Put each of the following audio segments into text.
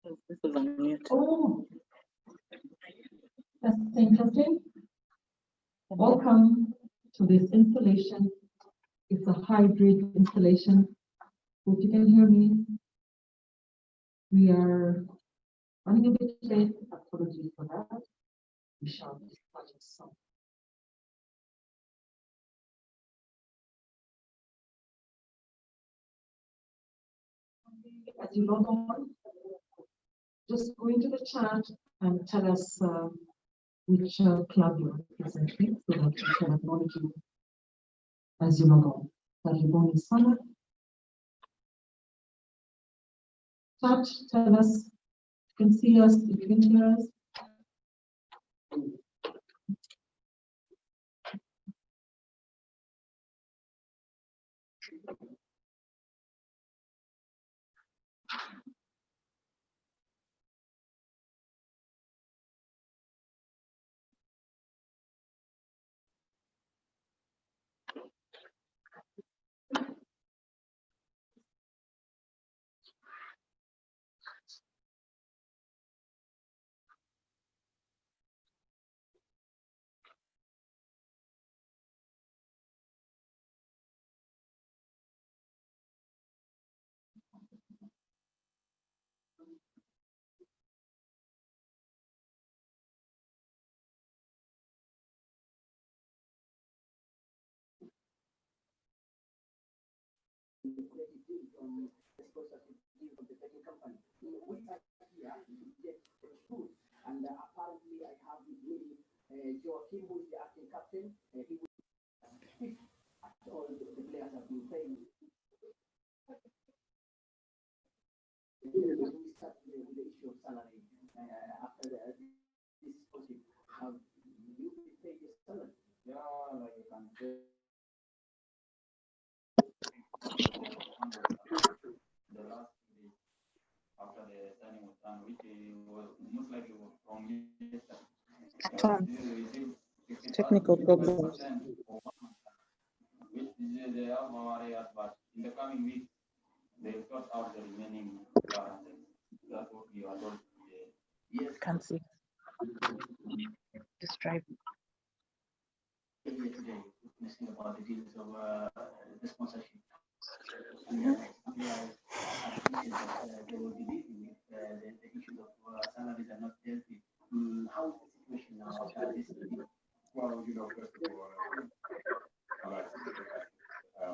This is on mute. Oh, that's interesting. Welcome to this installation. It's a hybrid installation. Hope you can hear me. We are running a bit late. Apologies for that. We shall start some. As you log on, just go into the chat and tell us which club you're representing so that we can acknowledge you as you log on. Karibuni sana. Chat, tell us if you can see us, if you can hear us. And apparently I have with me Joachim, who is the acting captain. He will speak at all the players have been playing. We start with the issue of salary. After this project, have you been paid your salary? Yeah, like you can say. The last day after the signing was done, which was most likely from Technical problems. Which they have areas, but in the coming weeks they sort out the remaining balances. That's what we are told today. Yes. Can't see. Just try. Today, listening about the deals of the sponsorship. And they will be dealing with the issues of salaries are not dealt with. How is the situation now after this? Well, you know, first of all, I like to say that I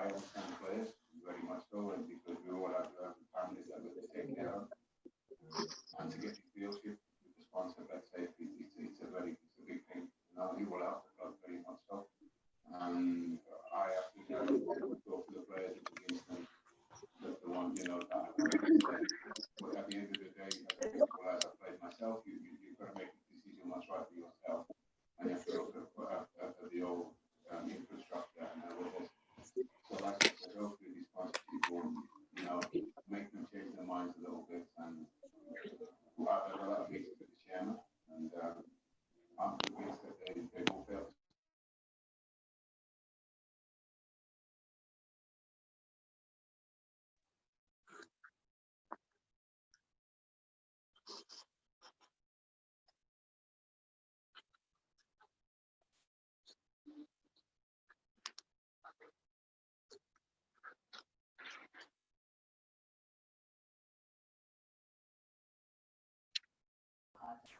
understand the players very much so, and because we all have families that we have to take care of, and to get the dealership with the sponsor, let's say, it's a big thing. Now he will help the club very much so. I have to talk to the players against them. That's the one, you know, that I have to say. But at the end of the day, as I played myself, you've got to make the decision what's right for yourself. And you have to look at the old infrastructure and how it is. So like I said, hopefully these sponsorship will, you know, make them change their minds a little bit. And we'll have a lot of meetings with the chairman. And I'm convinced that they will fail.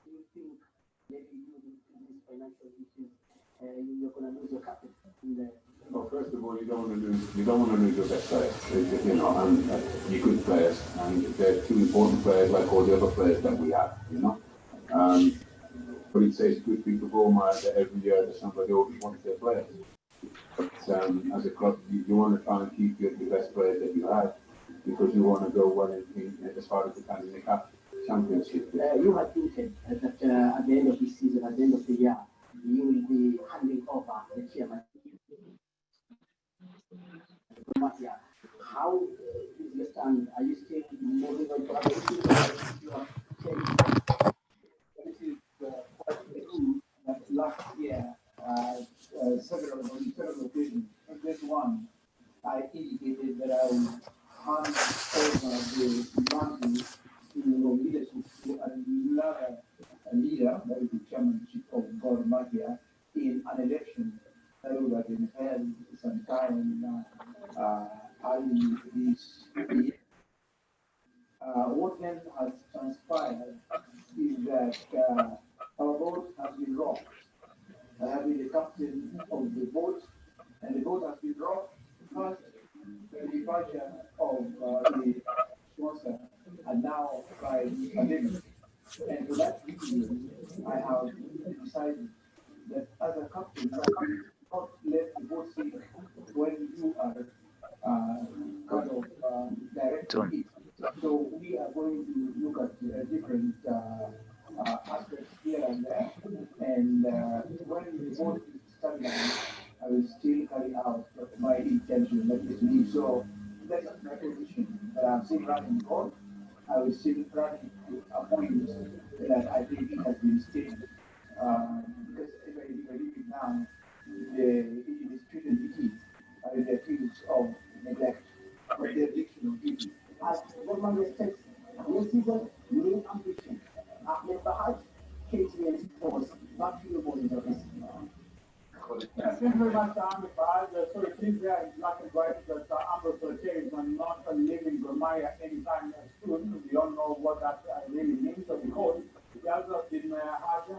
Do you think maybe you with these financial issues, you're going to lose your captain? Well, first of all, you don't want to lose your best players, you know, and your good players, and they're two important players like all the other players that we have, you know. But it's a good thing to Roma that every year there's somebody always wants their players. But as a club, you want to try and keep the best players that you have because you want to go well in as far as you can in the cup championship. You had hinted that at the end of this season, at the end of the year, you will be handing over the chairman. How is your stand? Are you still moving on to other issues? This is quite true that last year, several occasions, and this one, I indicated that I would hand over the money to time having this year. What then has transpired is that our boat has been rocked. I have been the captain of the boat, and the boat has been rocked past the departure of the sponsor, and now by the pandemic. And for that reason, I have decided that as a captain, you cannot let the boat sink when you are kind of directing it. So we are going to look at different aspects here and there. And when the boat is stabilized, I will still carry out my intention, that is to leave. So that is my position. That I'm still running the boat. I will still run it to a point that I think it has been stable. Because if I leave it now, it is treated duty the accused of neglect, but the addiction of duty. As Roman respects, racism, real ambition, Ahmed Bahaj, KTN's force, not to the bodies of his. Thank you very much, Ahmed Bahaj. So it seems there in black and white that Amber Soche is not living Gomaya anytime soon. We don't know what that really means, so because he has been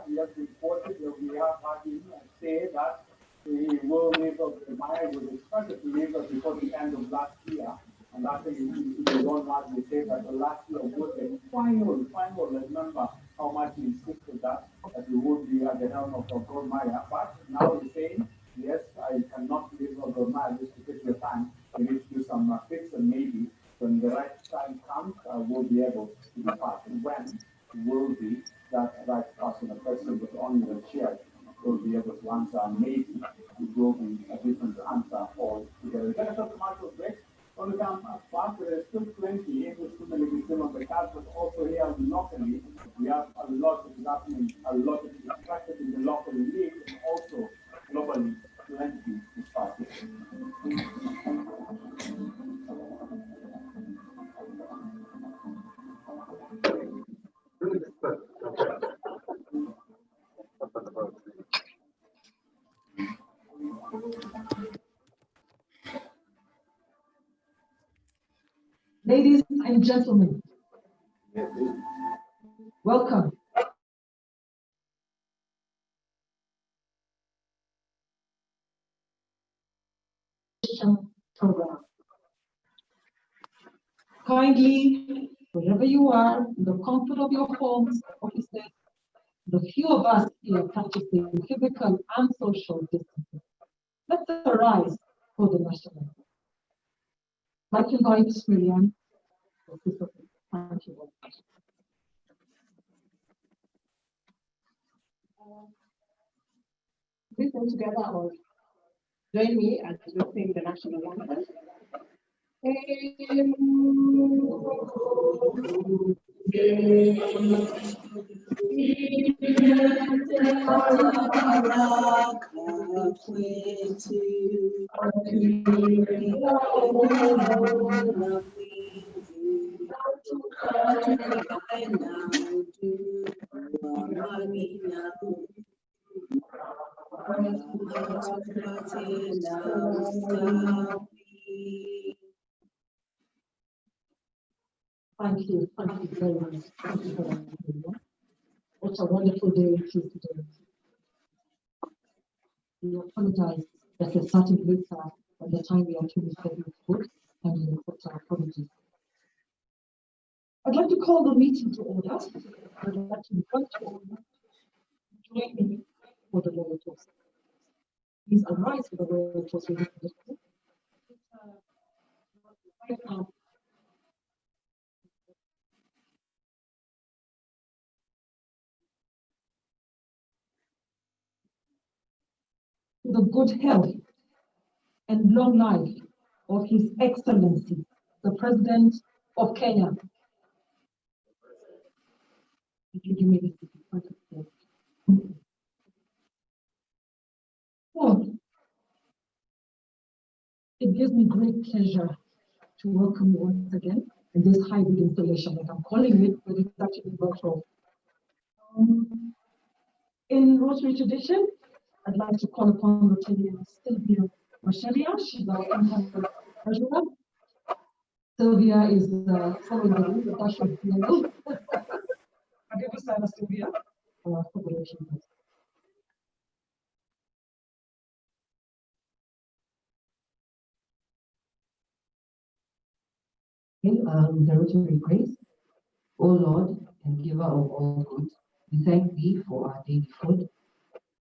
he has reported that we have had him say that he will leave us, Maya was expected to leave us before the end of last year. And that's why you don't want to say that the last year was the final, remember how much he insisted that we would be at the helm of God Maya. But now he's saying, yes, I cannot leave God Maya just because of time. We need to do some fix, and maybe when the right time comes, we'll be able to depart. And when will be that right person, a person with only the chair will be able to answer, and maybe it will be a different answer altogether. We're going to talk commercial break. When we come back, there's still plenty, especially still on the card, but also here locally, we have a lot that is happening, a lot that is expected in the local league, and also globally, plenty to start with. Ladies and gentlemen, welcome. Program. Kindly, wherever you are, in the comfort of your homes, offices, the few of us here practicing physical and social distancing. Let's arise for the national anthem. Like to invite Miriam. Thank you. Listen together or join me as we sing the national anthem. Thank you very much. Thank you for that. What a wonderful day it is today. We apologize that we're starting later by the time we actually said this book, and we accept our apologies. I'd like to call the meeting to order. I'd like to invite you all to join me for the royal toast. Please arise for the royal toast. To the good health and long life of His Excellency, the President of Kenya. Oh, it gives me great pleasure to welcome you once again in this hybrid installation, like I'm calling it, but it's actually virtual. In Rotary tradition, I'd like to call upon Rotarians still here Rashelia, she's our incoming treasurer. Sylvia is following the rules, but that should be able. I'll give you Sarah Sylvia for the election. Okay, the Rotary prays. O Lord and giver of all good, we thank thee for our daily food.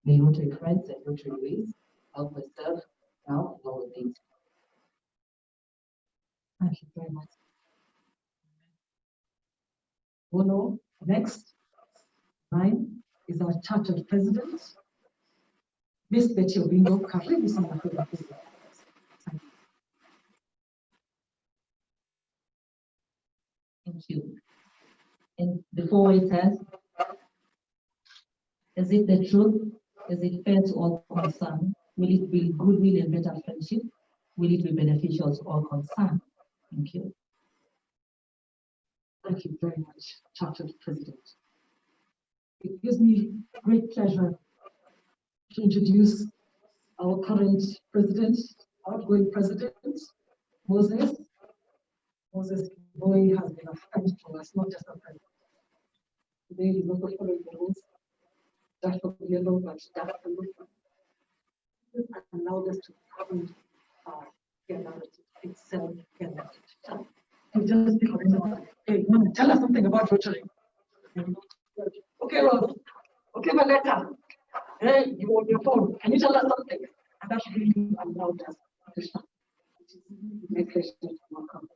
May Rotary friends and Rotary ways help us serve now and all the days. Thank you very much. Bono, next. 9 is our chartered president, Miss Betty Obingo. Karibu sana kwa president. Thank you. Thank you. And before it says, is it the truth? Is it fair to all concerned? Will it build goodwill and better friendship? Will it be beneficial to all concerned? Thank you. Thank you very much, Chartered President. It gives me great pleasure to introduce our current president, outgoing president, Moses. Moses Boy has been a friend to us, not just a friend. Today he's also following the rules. Dash of yellow, but dash of blue. This allowed us to fund our care narrative itself. Care narrative. You just pick up, hey, Mom, tell us something about Rotary. Okay, well, okay, Valetta. Hey, you on your phone. Can you tell us something? And that really allowed us to start. Which is my pleasure to welcome.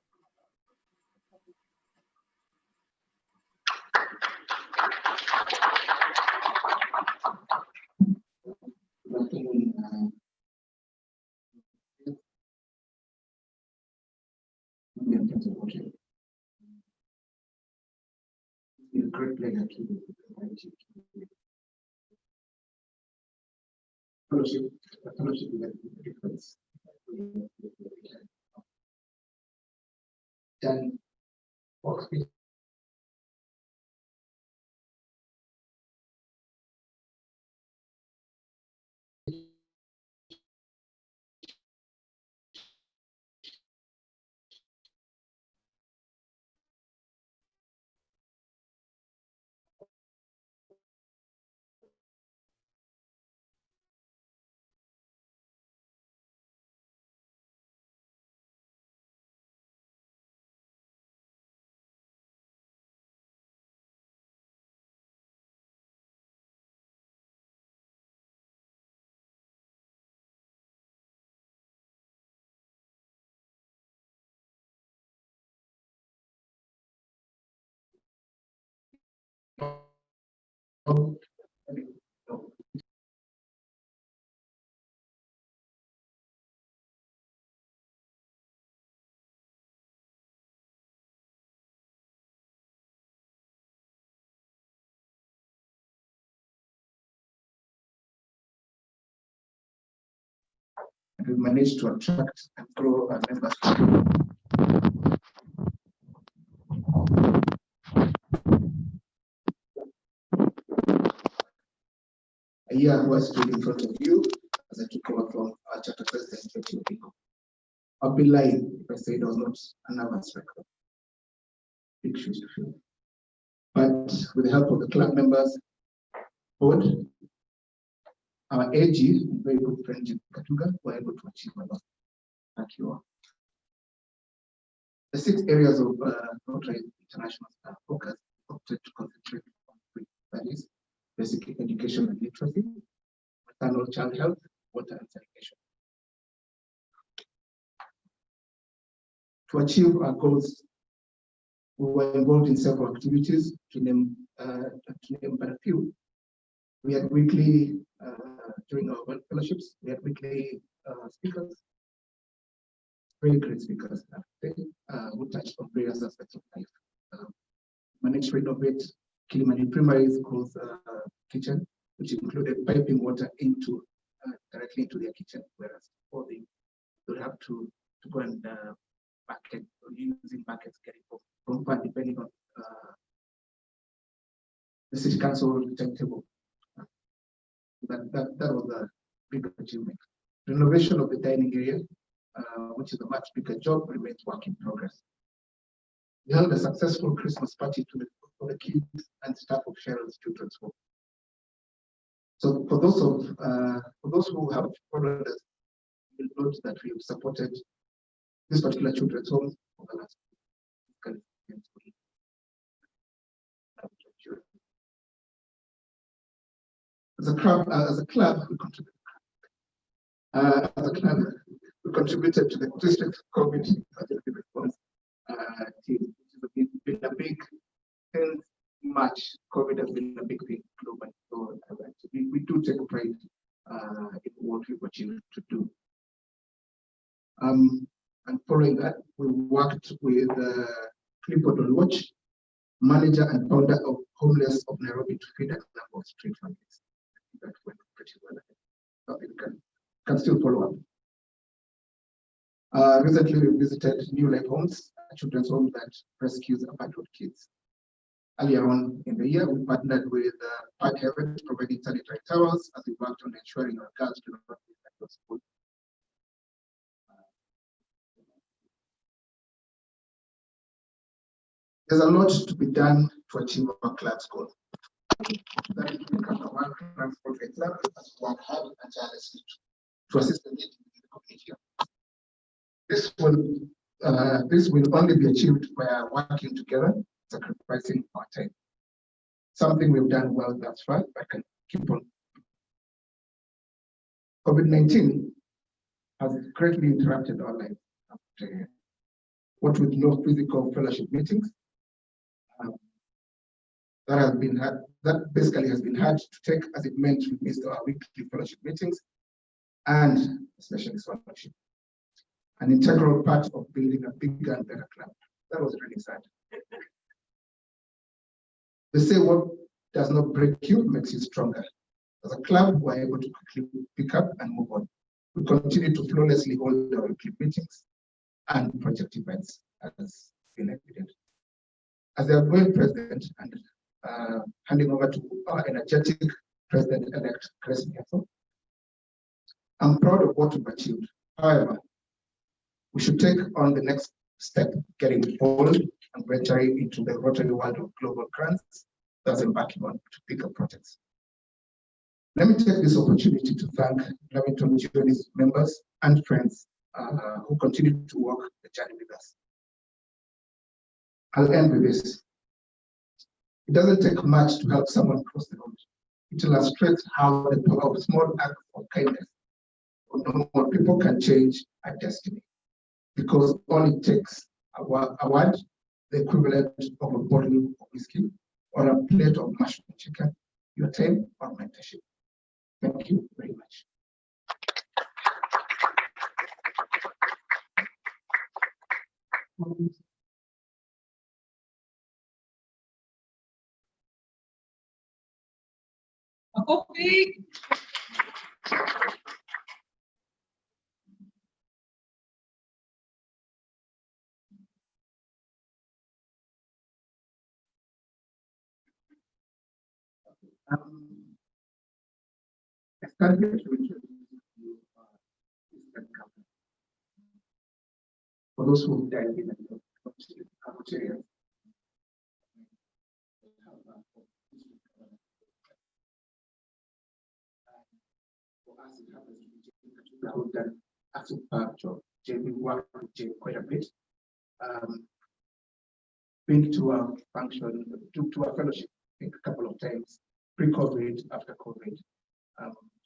It's a great pleasure to fellowship with the difference. Done workspace. We managed to attract and grow our members. A year who was stood in front of you as I took over from our charter president, Betty Obingo. I'll be lying if I say it was not a nervous record. Big shoes to fill. But with the help of the club members, board, our AG, very good friend Jim Katuga, were able to achieve a lot. Thank you all. The 6 areas of Rotary International focus opted to concentrate on 3 values: basic education and literacy, maternal child health, water and sanitation. To achieve our goals, we were involved in several activities. To name but a few, we had weekly, during our fellowships, we had weekly speakers, very great speakers, who touched on various aspects of life. Managed to renovate Kilimani Primary School's kitchen, which included piping water into directly into their kitchen, whereas before they would have to go and bucket, or using buckets getting from far, depending on the city council timetable. That was a big achievement. Renovation of the dining area, which is a much bigger job, remains work in progress. We held a successful Christmas party for the kids and staff of Cheryl's Children's Home. So for those who have followed us, you'll note that we have supported this particular children's home for the last as a club, we contributed. We contributed to the district COVID response team, which has been a big since March. COVID has been a big thing globally. So we do take pride in what we've achieved to do. And following that, we worked with Clifford on Watch, manager and founder of Homeless of Nairobi, to feed a number of street families. That went pretty well. So you can still follow up. Recently, we visited New Life Homes, a children's home that rescues abandoned kids. Earlier on in the year, we partnered with Park Heaven, providing sanitary towels as we worked on ensuring our girls do not be left out of school. There's a lot to be done to achieve our club's goal. That is to become a one-class profit club as we work hard and tirelessly to assist the needs in the community. This will only be achieved by working together, sacrificing our time. Something we've done well thus far, but can keep on. COVID-19 has greatly interrupted our lives. What with no physical fellowship meetings, that basically has been hard to take, as it meant we missed our weekly fellowship meetings and especially scholarship. An integral part of building a bigger and better club. That was really sad. They say what does not break you makes you stronger. As a club, we're able to quickly pick up and move on. We continue to flawlessly hold our weekly meetings and project events, as been evident. As the outgoing president and handing over to our energetic president-elect, Chris Miheso, I'm proud of what we've achieved. However, we should take on the next step, getting bold and venturing into the Rotary world of global grants, thus embarking on to bigger projects. Let me take this opportunity to thank Lavington Journey's members and friends who continue to walk the journey with us. I'll end with this. It doesn't take much to help someone cross the road. It illustrates how the power of small acts of kindness or normal people can change a destiny. Because all it takes a word, the equivalent of a bottle of whiskey, or a plate of mashed chicken, your time or mentorship. Thank you very much. A coffee. I started to introduce you for those who died in the cafeteria. For us, it happens to be who've done a superb job. We worked with Jane quite a bit. Been to a function, to a fellowship, I think a couple of times, pre-COVID, after COVID.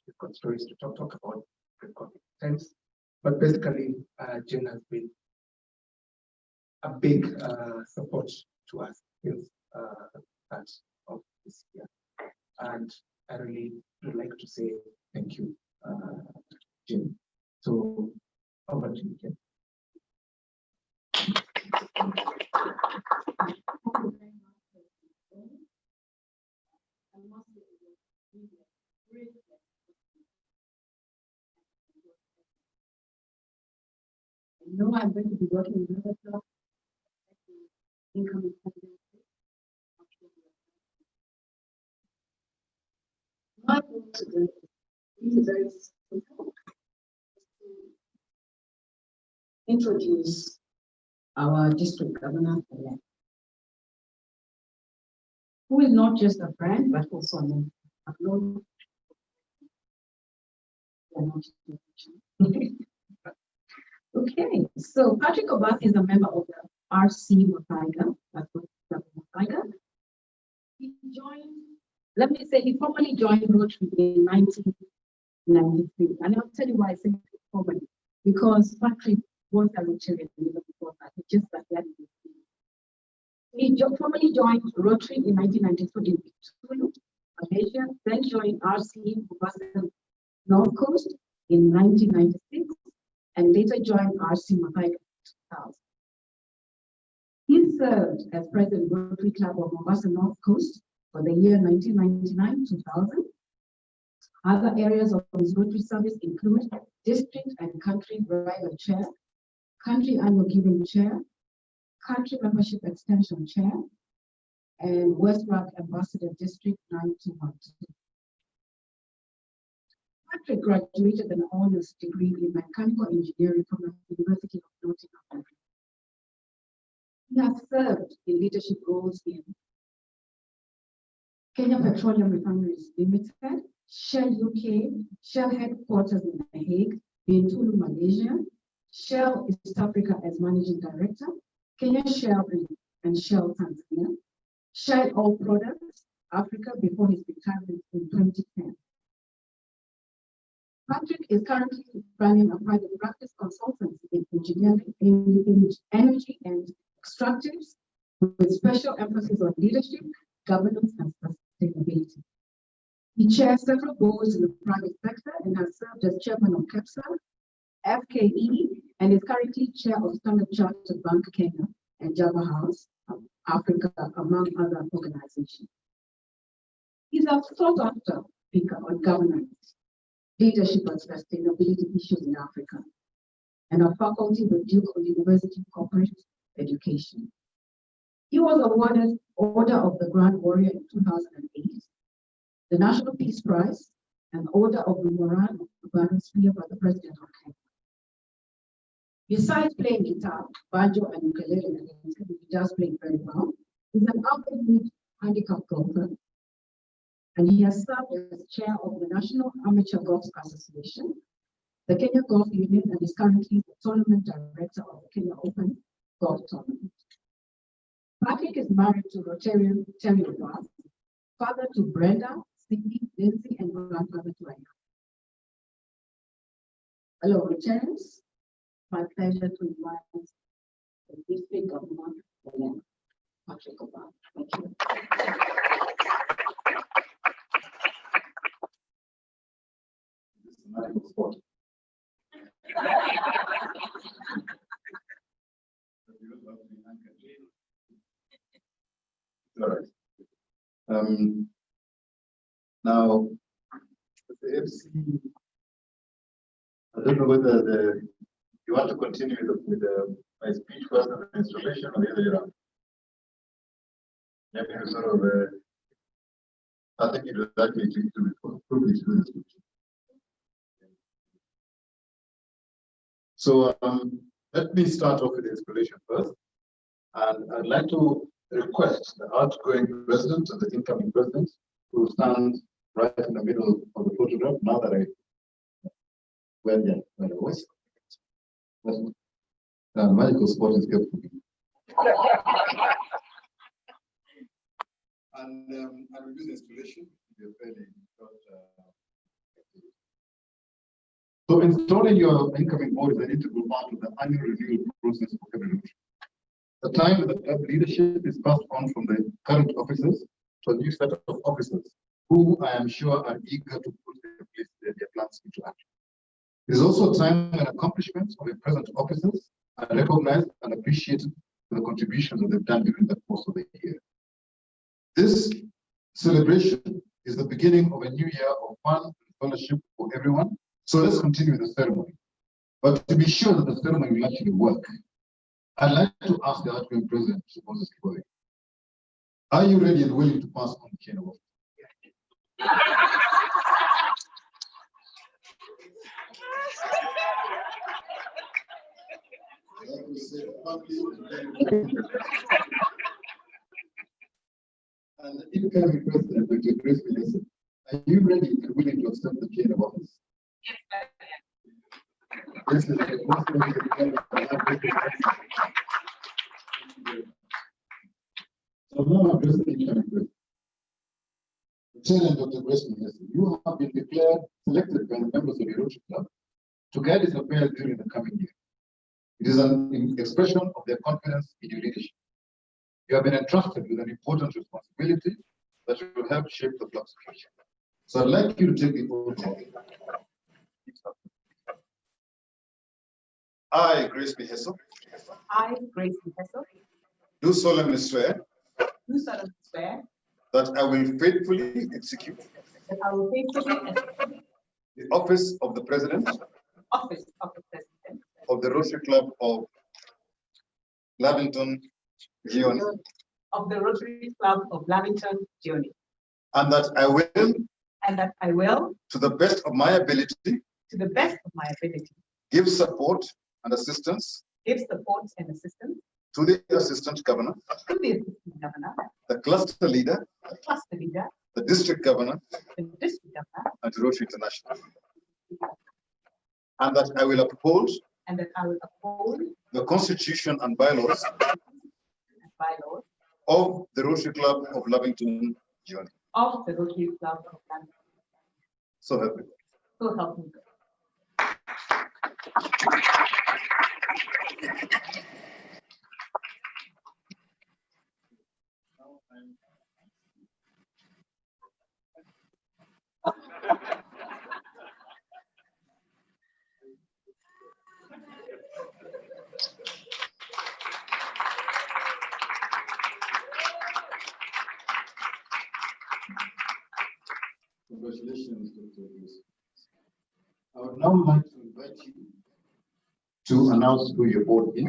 We've got stories to talk about pre-COVID times. But basically, Jane has been a big support to us since that of this year. And I really would like to say thank you, Jane. So over to you, Jane. I know I'm going to be working in another job. Income is my goal today is very simple. introduce our district governor-elect, who is not just a friend, but also a mentor. Okay, so Patrick Obas is a member of the RC Muthiga, that's what Muthiga. He joined, let me say, he formally joined Rotary in 1993. And I'll tell you why I say formally, because Patrick was a Rotarian even before that, he just started. He formally joined Rotary in 1992 in Tulu, Malaysia, then joined RC Mubasa North Coast in 1996, and later joined RC Muthiga in 2000. He served as president of Rotary Club of Mombasa North Coast for the year 1999-2000. Other areas of his Rotary service include district and country rider chair, country annual giving chair, country membership extension chair, and West Rock Ambassador District 9212. Patrick graduated with an honors degree in mechanical engineering from the University of Nottingham. He has served in leadership roles in Kenya Petroleum Refineries Limited, Shell UK, Shell headquarters in The Hague, in Tulu, Malaysia, Shell East Africa as managing director, Kenya Shell and Shell Tanzania, Shell Oil Products Africa before his retirement in 2010. Patrick is currently running a private practice consultancy in engineering, in energy and extractives, with special emphasis on leadership, governance, and sustainability. He chairs several boards in the private sector and has served as chairman of KEPSA, FKE, and is currently chair of Standard Chartered Bank Kenya and Java House Africa, among other organizations. He's a sought-after speaker on governance, leadership, and sustainability issues in Africa, and a faculty with Duke University Corporate Education. He was awarded Order of the Grand Warrior in 2008, the National Peace Prize, and Order of the Moran of the Banosphere by the President of Kenya. Besides playing guitar, banjo, and ukulele, and he does play very well, he's an avid handicapped golfer, and he has served as chair of the National Amateur Golf Association, the Kenya Golf Union, and is currently the tournament director of the Kenya Open Golf Tournament. Patrick is married to Rotarian Terry Obas, father to Brenda, Cindy, Lindsay, and grandfather to Aya. Hello, Rotarians. My pleasure to invite the district governor, Patrick Obas. Thank you. This is not a sport. All right. Now, the FC, I don't know whether you want to continue with my speech first and the installation, or the other way around. Maybe you sort of, I think it would like me to do the speech. So let me start off with the installation first. And I'd like to request the outgoing president and the incoming president to stand right in the middle of the photograph now that I wear the voice. Magical sport is good for me. And I will use installation to be a fairly short. So installing your incoming board is an integral part of the annual renewal process for every Rotary. The time that the club leadership is passed on from the current officers to a new set of officers who I am sure are eager to put their plans into action. It is also a time when accomplishments of the present officers are recognized and appreciated for the contributions that they've done during the course of the year. This celebration is the beginning of a new year of fun and fellowship for everyone. So let's continue with the ceremony. But to be sure that the ceremony will actually work, I'd like to ask the outgoing president, Moses Kiboy, are you ready and willing to pass on the chain of office? And the incoming president, Dr. Grace Miheso, are you ready and willing to accept the chair of office? Yes, I am. This is the most So now address the incoming president. Chair Dr. Grace Miheso, you have been declared selected by the members of the Rotary Club to guide its affairs during the coming year. It is an expression of their confidence in your leadership. You have been entrusted with an important responsibility that will help shape the club's future. So I'd like you to take the oath. I, Grace Miheso, I, Grace Miheso, do solemnly swear do solemnly swear that I will faithfully execute that I will faithfully execute the office of the President the office of the President of the Rotary Club of Lavington, Gioni, of the Rotary Club of Lavington, Gioni, and that I will, and that I will, to the best of my ability, to the best of my ability, give support and assistance give support and assistance to the Assistant Governor, to the Assistant Governor, the Cluster Leader, the Cluster Leader, the District Governor, the District Governor, and to Rotary International. And that I will uphold and that I will uphold the Constitution and bylaws and bylaws of the Rotary Club of Lavington, Gioni. of the Rotary Club of Lavington. So help me. So help me God. Congratulations, Dr. Grace. I would now like to invite you to announce who your board is.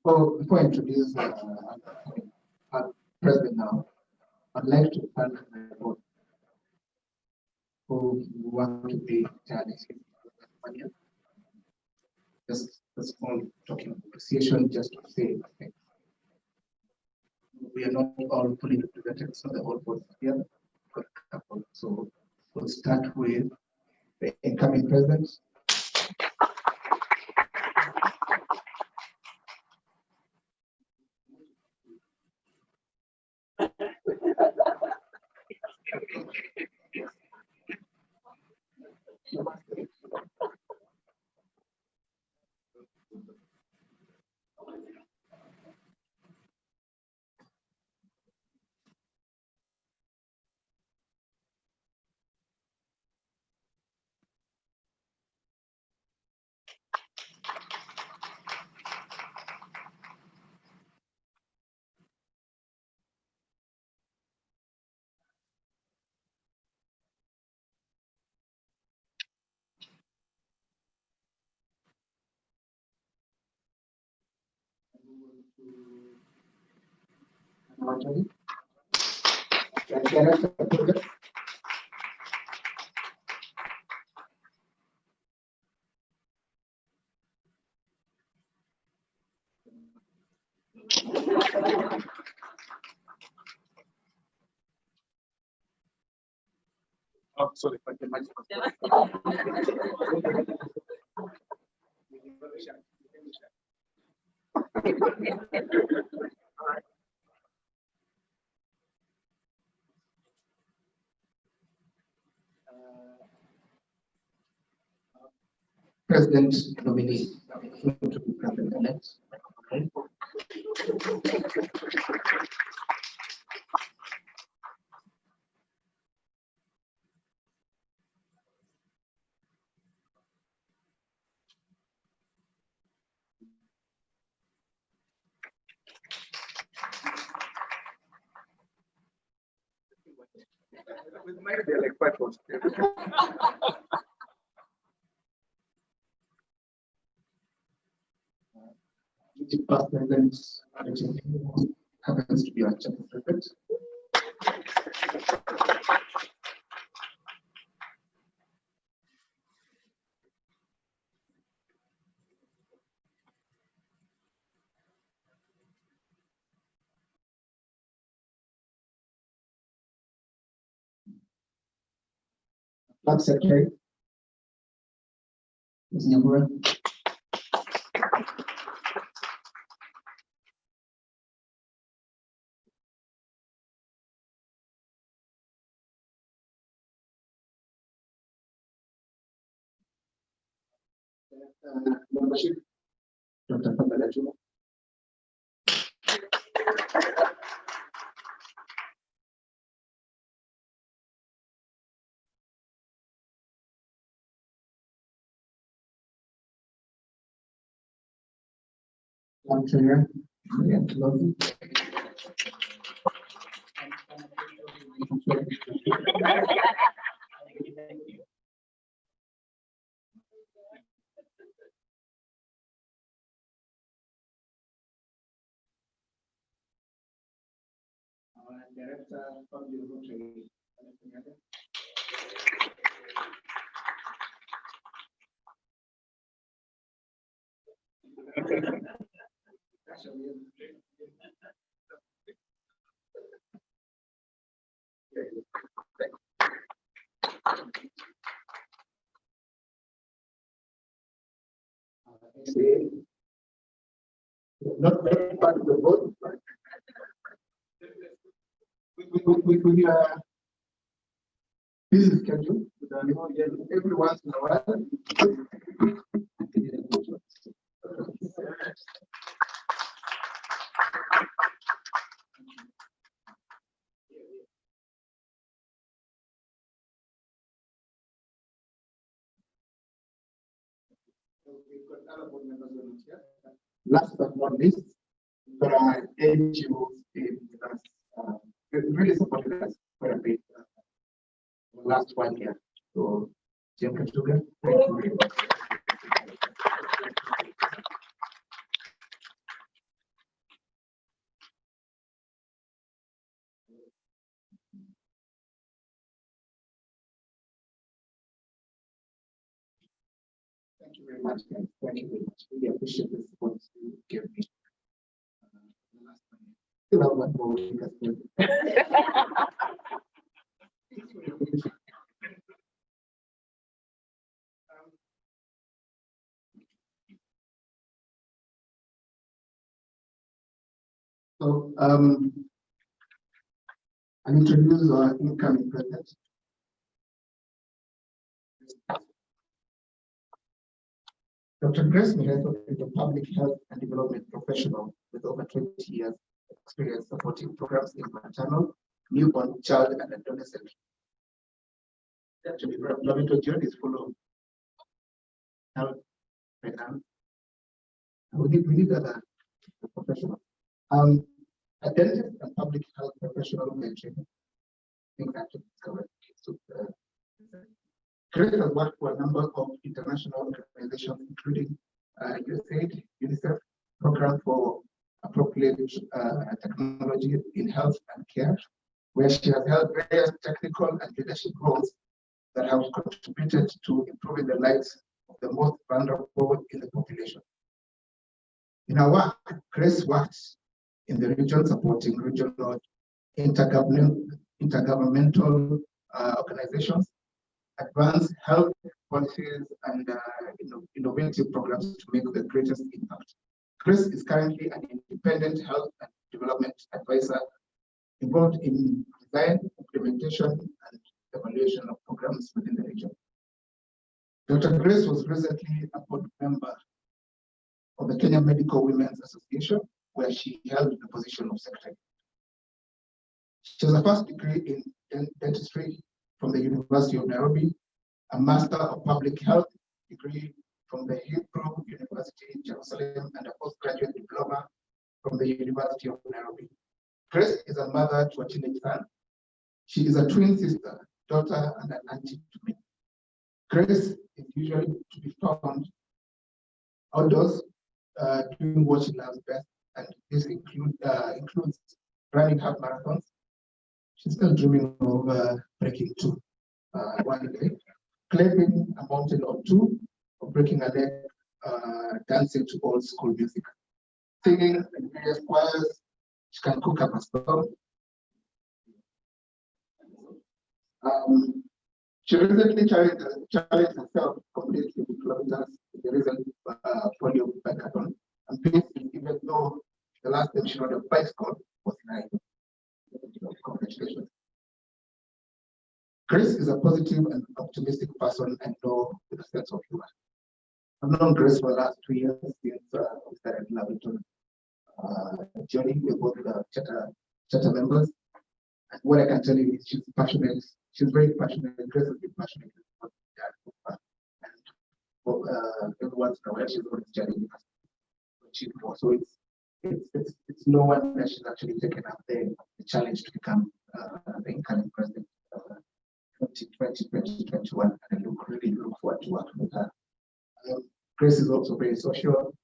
Before I introduce our president now, I'd like to thank my board who want to be challenged. Just that's all talking appreciation, just to say thanks. We are not all fully represented, so the whole board is here. So we'll start with the incoming president. Oh, sorry, I can President nominee to be president-elect. With mine, they're like 5 votes. Which past events happens to be our chapter prefect. Flag secretary, Ms. Nyambura. Membership, Dr. Pamela Juma. Chair, Marian Kilogi. Our director of the Rotary. Not part of the vote. We busy schedule. Every once in a while. Last but not least, there are NGOs in really supported us quite a bit last 1 year. So, Jim Kachuga, thank you very much. Thank you very much, guys. Thank you very much. Really appreciate the support you gave me. Last 1 year. Still have one more So, I'll introduce our incoming president. Dr. Grace Miheso is a public health and development professional with over 20 years experience supporting programs in maternal, newborn, child, and adolescent. Actually, Lavito John is full of health right now. We need other professionals. A dentist and public health professional mentioned, I think that is correct. So, Grace has worked for a number of international organizations, including USAID, UNICEF, Program for Appropriate Technology in Health and Care, where she has held various technical and leadership roles that have contributed to improving the lives of the most vulnerable in the population. In her work, Grace worked in the region supporting regional intergovernmental organizations, advance health policies, and innovative programs to make the greatest impact. Chris is currently an independent health and development advisor involved in design, implementation, and evaluation of programs within the region. Dr. Grace was recently a board member of the Kenya Medical Women's Association, where she held the position of secretary. She has a first degree in dentistry from the University of Nairobi, a Master of Public Health degree from the Hebrew University in Jerusalem, and a postgraduate diploma from the University of Nairobi. Grace is a mother to a teenage son. She is a twin sister daughter, and an auntie to me. Grace is usually to be found outdoors, doing what she loves best, and this includes running half marathons. She's still dreaming of breaking two one day, climbing a mountain or two, or breaking a leg, dancing to old school music, singing in various choirs. She can cook up a storm. She recently challenged herself completely 50 kilometers in the recent polio biathlon, and paced even though the last time she rode a bicycle was in Nairobi. Congratulations. Grace is a positive and optimistic person and know with a sense of humor. I've known Grace for the last 2 years since we started Laboratory journey with both the Chata members. And what I can tell you is she's passionate. She's very passionate. Grace has been passionate about that. And every once in a while, she's on this journey with us. So it's no one that she's actually taken up the challenge to become the incoming president. 2021, and I really look forward to working with her. Grace is also very social,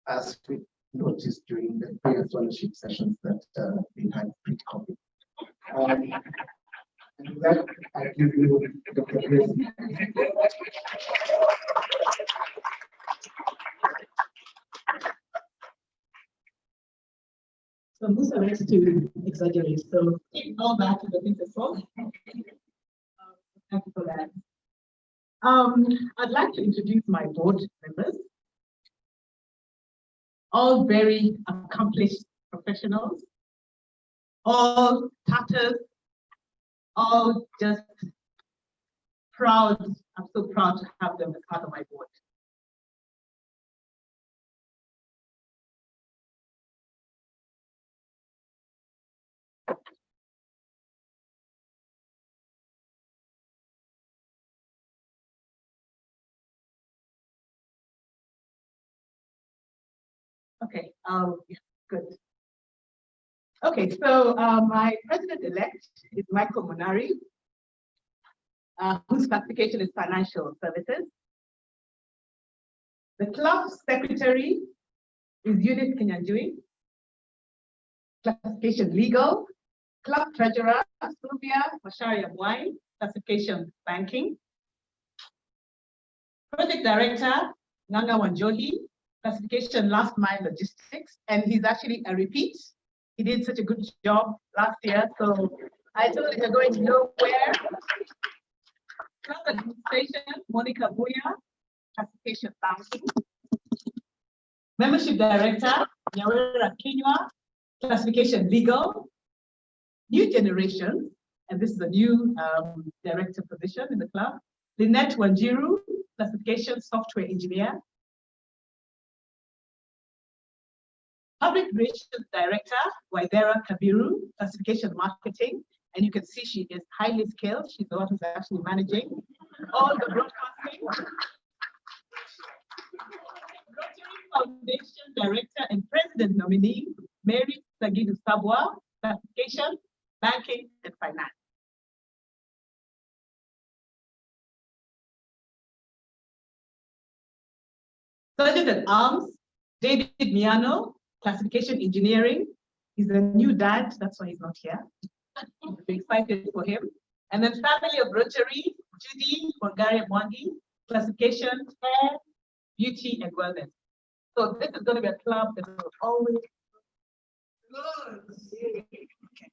as we noticed during the prayer scholarship sessions that we had pre-COVID. And with that, I give you Dr. Grace. So Musa likes to exaggerate, so keep all that to the Miheso. Thank you for that. I'd like to introduce my board members, all very accomplished professionals, all tatters, all just proud. I'm so proud to have them as part of my board. Okay, yeah, good. Okay, so my president-elect is Michael Monari, whose classification is financial services. The club secretary is Eunice Kinyanjui, classification legal. Club treasurer, Sylvia Masharia Mwai, classification banking. Project director, Nganga Wanjohi, classification last mile logistics, and he's actually a repeat. He did such a good job last year, so I told him you're going nowhere. Club administration, Monica Buya, classification banking. Membership director, Nyawera Kinywa, classification legal. New generation, and this is a new director position in the club. Lynette Wanjiru, classification software engineer. Public relations director, Waidera Kabiru, classification marketing. And you can see she is highly skilled. She's the one who's actually managing all the broadcasting. Rotary Foundation director and president nominee, Mary Sagidu Sabwa, classification, banking and finance. Sergeant at Arms, David Miano, classification engineering. He's a new dad, that's why he's not here. I'm excited for him. And then family of Rotary, Judy Wangari Mwangi, classification, hair, beauty and wellness. So this is going to be a club that will always good. Okay.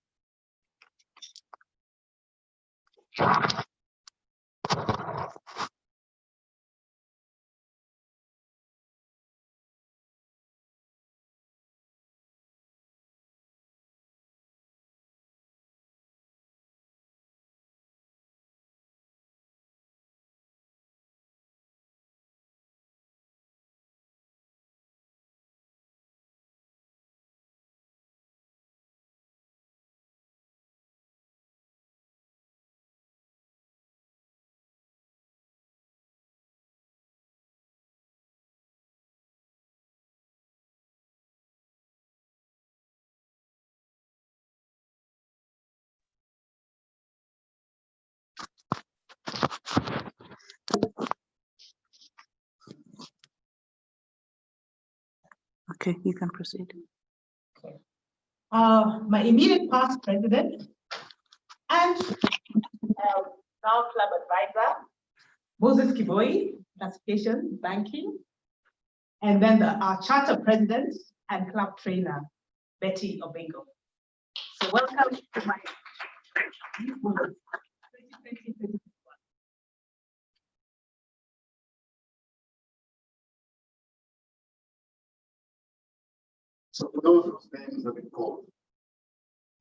Okay, you can proceed. My immediate past president and now club advisor, Moses Kiboi, classification, banking, and then our charter president and club trainer, Betty Obingo. So welcome to my board. So for those whose names have been called,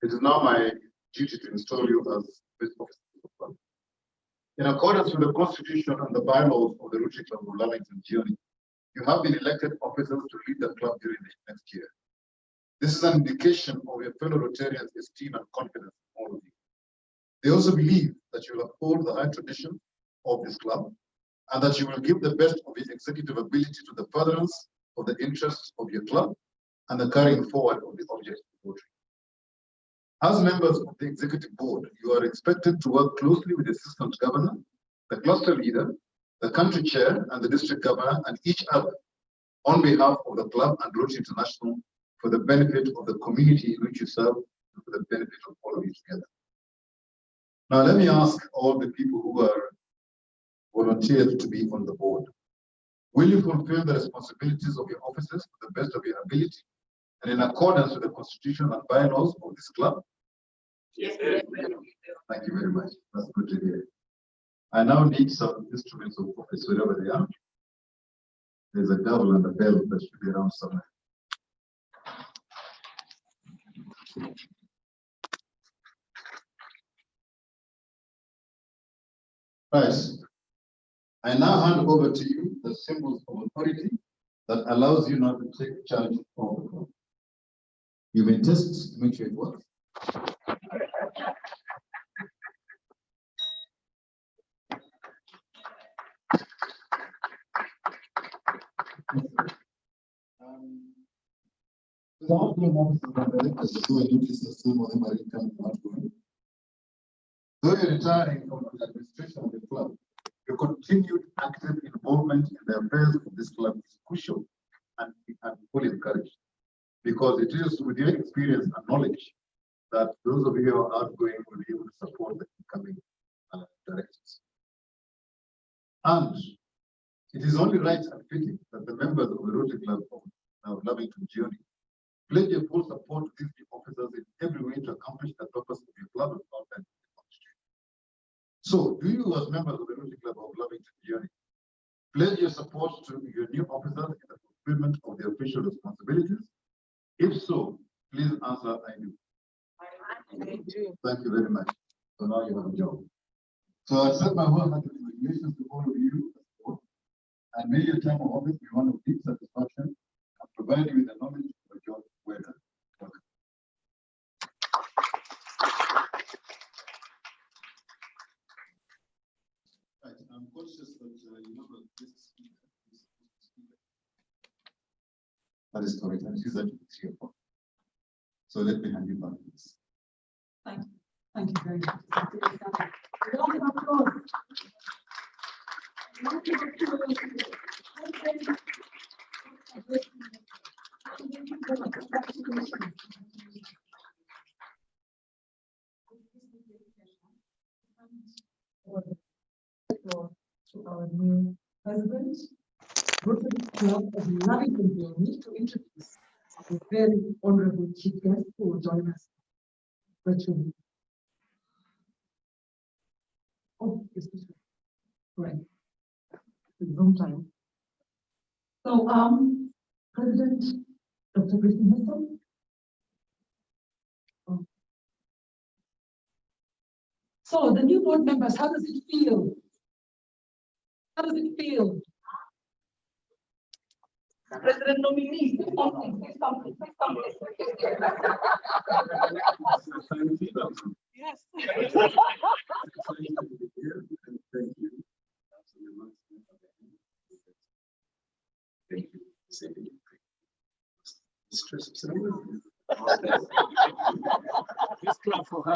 it is now my duty to install you as best officer of the club. In accordance with the Constitution and the bylaws of the Rotary Club of Lavington Journey, you have been elected officers to lead the club during the next year. This is an indication of your fellow Rotarians' esteem and confidence in all of you. They also believe that you will uphold the high tradition of this club and that you will give the best of your executive ability to the furtherance of the interests of your club and the carrying forward of the objects of Rotary. As members of the executive board, you are expected to work closely with the assistant governor, the cluster leader, the country chair, and the district governor, and each other on behalf of the club and Rotary International for the benefit of the community in which you serve and for the benefit of all of you together. Now, let me ask all the people who are volunteered to be on the board. Will you fulfill the responsibilities of your offices to the best of your ability and in accordance with the Constitution and bylaws of this club? Yes. Thank you very much. That's good to hear. I now need some instruments of office wherever they are. There's a gavel and a bell that should be around somewhere. Right. I now hand over to you the symbols of authority that allows you now to take charge of the club. You may test to make sure it works. The outgoing officers and directors who will notice the same of them are incoming and outgoing. Though you're retiring from the administration of the club, your continued active involvement in the affairs of this club is crucial and fully encouraged, because it is with your experience and knowledge that those of you who are outgoing will be able to support the incoming directors. And it is only right and fitting that the members of the Rotary Club of Lavington Journey pledge your full support to these new officers in every way to accomplish the purpose of your club and outlined in the Constitution. So, do you, as members of the Rotary Club of Lavington Journey, pledge your support to your new officers in the fulfillment of their official responsibilities? If so, please answer I do. Thank you very much. So now you have a job. So I accept my wholehearted congratulations to all of you, and may your time of office be one of deep satisfaction and provide you with the knowledge of a job well done. Welcome. Right, I'm conscious that you have a guest speaker. That is correct, and she's actually 3 o'clock. So let me hand you back, please. Thank you very much. To our new president, Rotary Club of Lavington Journey, to introduce a very honorable chief guest who will join us virtually. Oh, excuse me. Right. It's room time. So, President Dr. Miheso. So, the new board members, how does it feel? How does it feel? President nominee. Yes. Thank you. This club for her.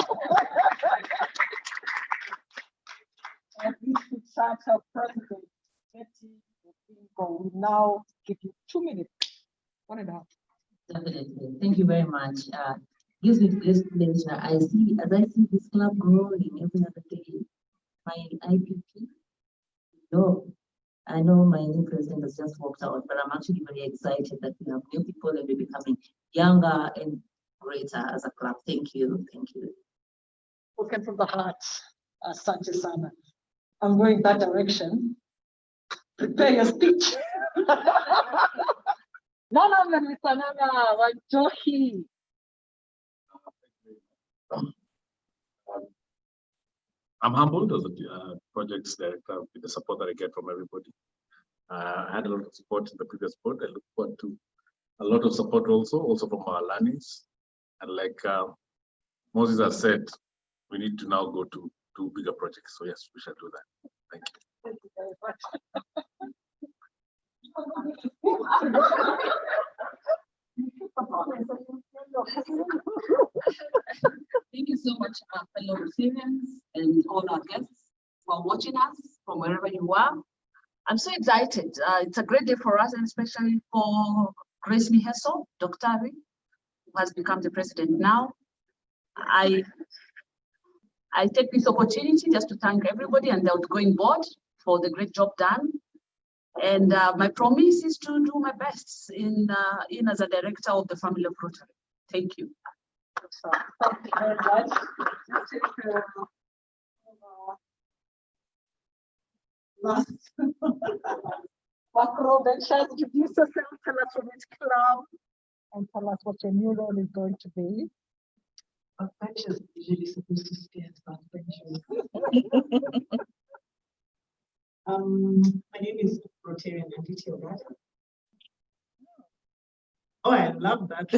And we should start our president, Betty Obingo. We now give you 2 minutes, 1.5. Thank you very much. Gives me great pleasure. As I see this club growing every other day, my IPP, no, I know my new president has just walked out, but I'm actually very excited that we have new people and we're becoming younger and greater as a club. Thank you. Thank you. Spoken from the heart, Asante Sana. I'm going that direction. Prepare your speech. Nana Mr. Wajohi. I'm humbled as a projects director with the support that I get from everybody. I had a lot of support in the previous board. I look forward to a lot of support also from our learnings. And like Moses has said, we need to now go to bigger projects. So yes, we shall do that. Thank you. Thank you very much. Thank you so much, fellow Rotarians and all our guests for watching us from wherever you are. I'm so excited. It's a great day for us, and especially for Grace Miheso, Dr. who has become the president now. I take this opportunity just to thank everybody and the outgoing board for the great job done. And my promise is to do my best in as a director of the family of Rotary. Thank you. So, thank you very much. Last Macro Benchas, introduce yourself, tell us from which club, and tell us what your new role is going to be. Backbenchers usually supposed to stay as backbenchers. My name is Rotarian Anditi Ogata. Oh, I love that. The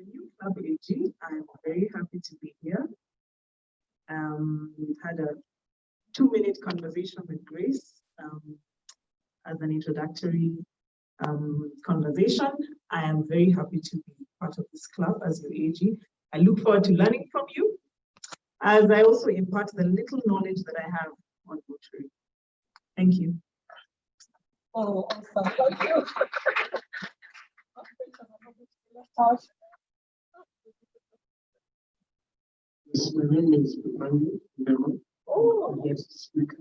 new club AG, I'm very happy to be here. We've had a 2-minute conversation with Grace as an introductory conversation. I am very happy to be part of this club as your AG. I look forward to learning from you, as I also impart the little knowledge that I have on Rotary. Thank you. Oh, awesome. Thank you. Yes, my name is Miheso. Oh, Yes, speak.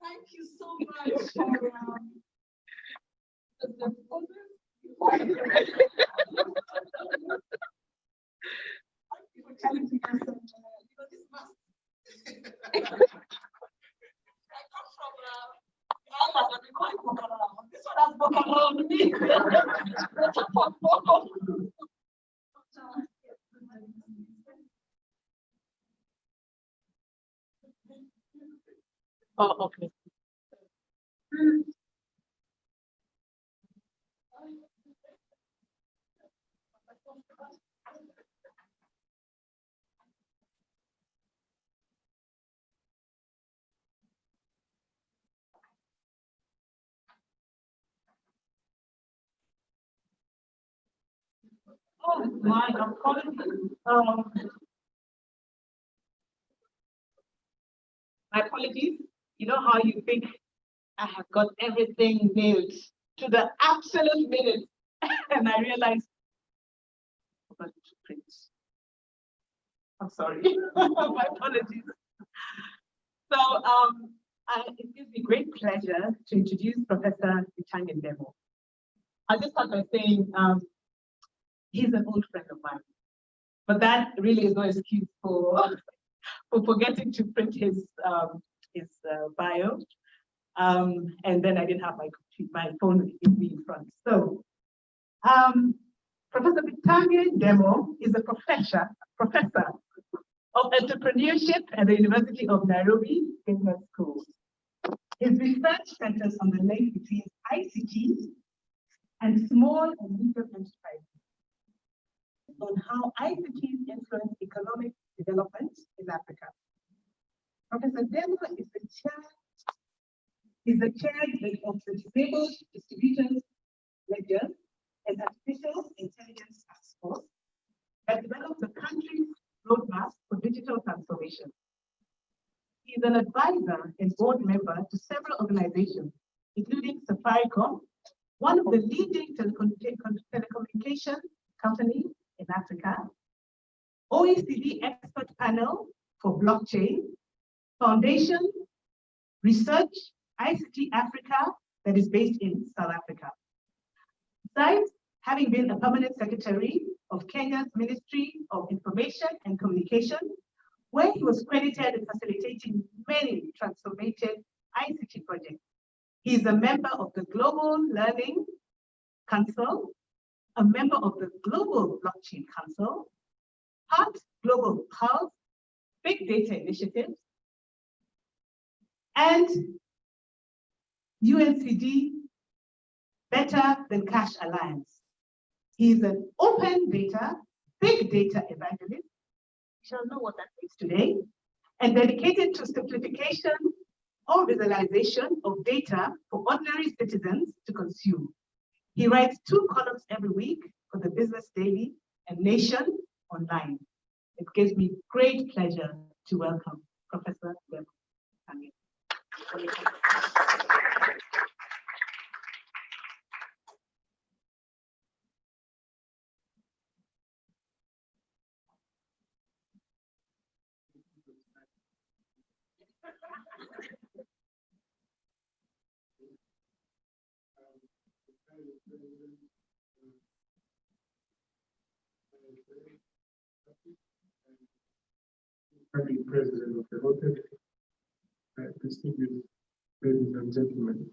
Thank you so much for telling me this must. I come from Ghana, and we call it Bokara. This one has Bokara on me. Oh, okay. Oh, my apologies. My apologies. You know how you think I have got everything nailed to the absolute minute, and I realized I forgot to print. I'm sorry. My apologies. So it gives me great pleasure to introduce Professor Itangen Demo. I'll just start by saying he's an old friend of mine, but that really is no excuse for forgetting to print his bio. And then I didn't have my phone with me in front. So Professor Itangen Demo is a professor of entrepreneurship at the University of Nairobi Business School. His research centers on the link between ICT, and small and medium enterprises on how ICTs influence economic development in Africa. Professor Demo is the chair of the Disabled Distributors Ledger and Artificial Intelligence Task Force that developed the country's roadmap for digital transformation. He is an advisor and board member to several organizations, including Safaricom, one of the leading telecommunication companies in Africa, OECD Expert Panel for Blockchain, Foundation, Research, ICT Africa, that is based in South Africa. Besides having been a permanent secretary of Kenya's Ministry of Information and Communication, where he was credited in facilitating many transformative ICT projects. He is a member of the Global Learning Council, a member of the Global Blockchain Council, HEART Global Pulse, Big Data Initiatives, and UNCD Better Than Cash Alliance. He is an open data, big data evangelist. You shall know what that means today, and dedicated to simplification or visualization of data for ordinary citizens to consume. He writes 2 columns every week for the Business Daily and Nation Online. It gives me great pleasure to welcome Professor Demo. Having President of the Rotary, distinguished ladies and gentlemen.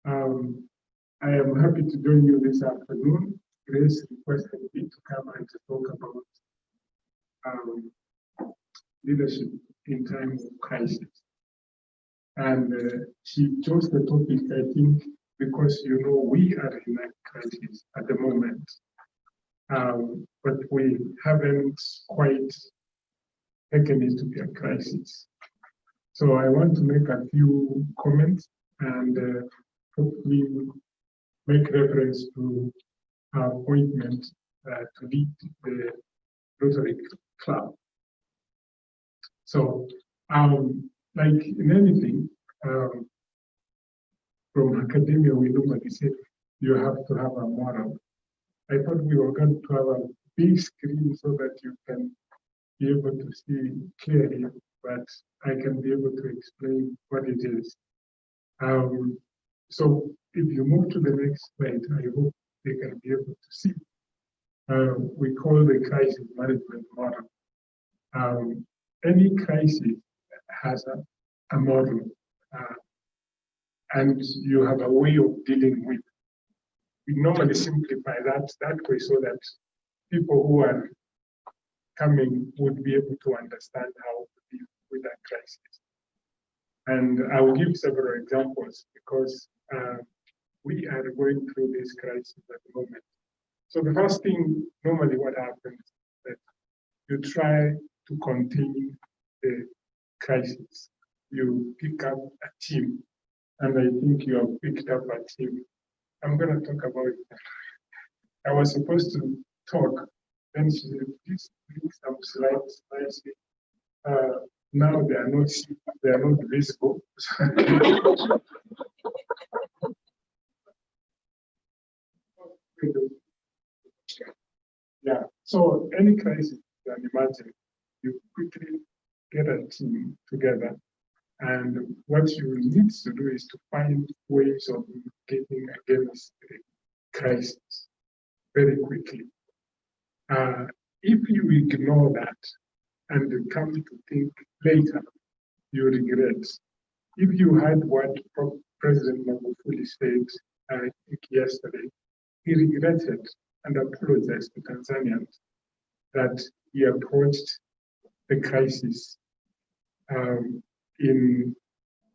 I am happy to join you this afternoon. Grace requested me to come and to talk about leadership in times of crisis. And she chose the topic, I think, because, you know, we are in a crisis at the moment. But we haven't quite taken it to be a crisis. So I want to make a few comments and hopefully make reference to our appointment to lead the Rotary Club. So, like in anything, from academia, we normally say you have to have a model. I thought we were going to have a big screen so that you can be able to see clearly, but I can be able to explain what it is. So if you move to the next slide, I hope they can be able to see. We call the crisis management model. Any crisis has a model, and you have a way of dealing with. We normally simplify that way so that people who are coming would be able to understand how to deal with that crisis. And I will give several examples because we are going through this crisis at the moment. So the first thing, normally what happens is that you try to contain the crisis. You pick up a team, and I think you have picked up a team. I'm going to talk about it. I was supposed to talk, then she said, please bring some slides. Now they are not visible. Yeah, so any crisis you can imagine, you quickly get a team together, and what you need to do is to find ways of getting against the crisis very quickly. If you ignore that and come to think later, you regret. If you heard what President Magufuli said, I think yesterday, he regretted and apologized to Tanzanians that he approached the crisis in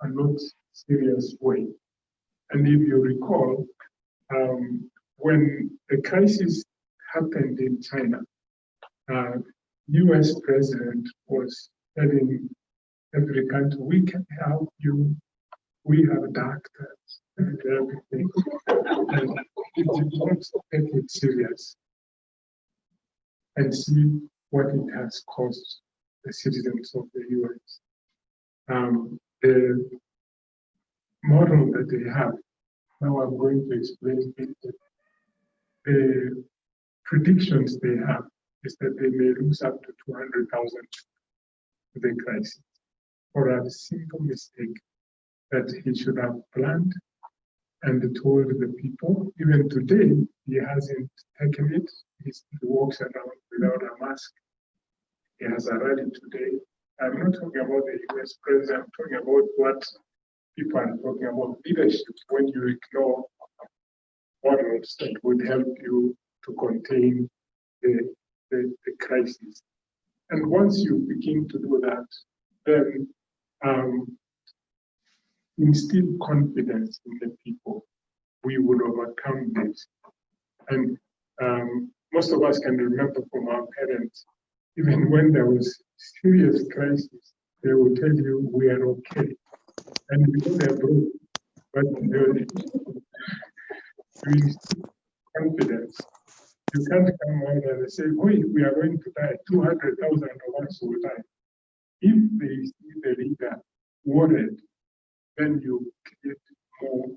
a not serious way. And if you recall, when the crisis happened in China, US president was telling every country, we can help you, we have doctors and everything. And it did not take it serious and see what it has cost the citizens of the US. The model that they have, now I'm going to explain it. The predictions they have is that they may lose up to 200,000 to the crisis for a simple mistake that he should have planned and told the people. Even today, he hasn't taken it. He walks around without a mask. He has a rally today. I'm not talking about the US president, I'm talking about what people are talking about leadership when you ignore models that would help you to contain the crisis. And once you begin to do that, then instill confidence in the people. We would overcome this. And most of us can remember from our parents, even when there was serious crisis, they will tell you we are okay. And we know they're broke, but we instill confidence. You can't come out and say, wait, we are going to die, 200,000 of us will die. If they see the leader worried, then you create more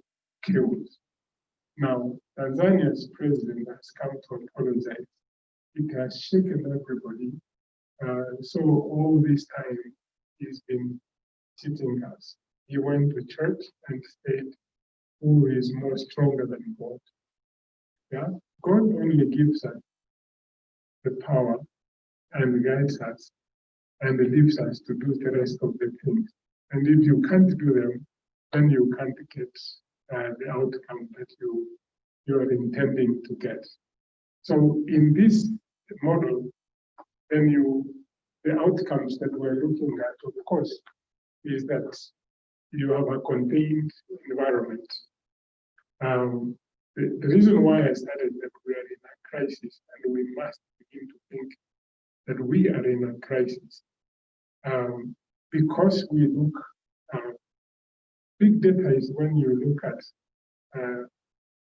chaos. Now, Tanzania's president has come to apologize. It has shaken everybody. So all this time, he's been cheating us. He went to church and said, who is more stronger than God? Yeah? God only gives us the power and guides us and leaves us to do the rest of the things. And if you can't do them, then you can't get the outcome that you are intending to get. So in this model, then the outcomes that we're looking at, of course, is that you have a contained environment. The reason why I started that we are in a crisis and we must begin to think that we are in a crisis because we look, big data is when you look at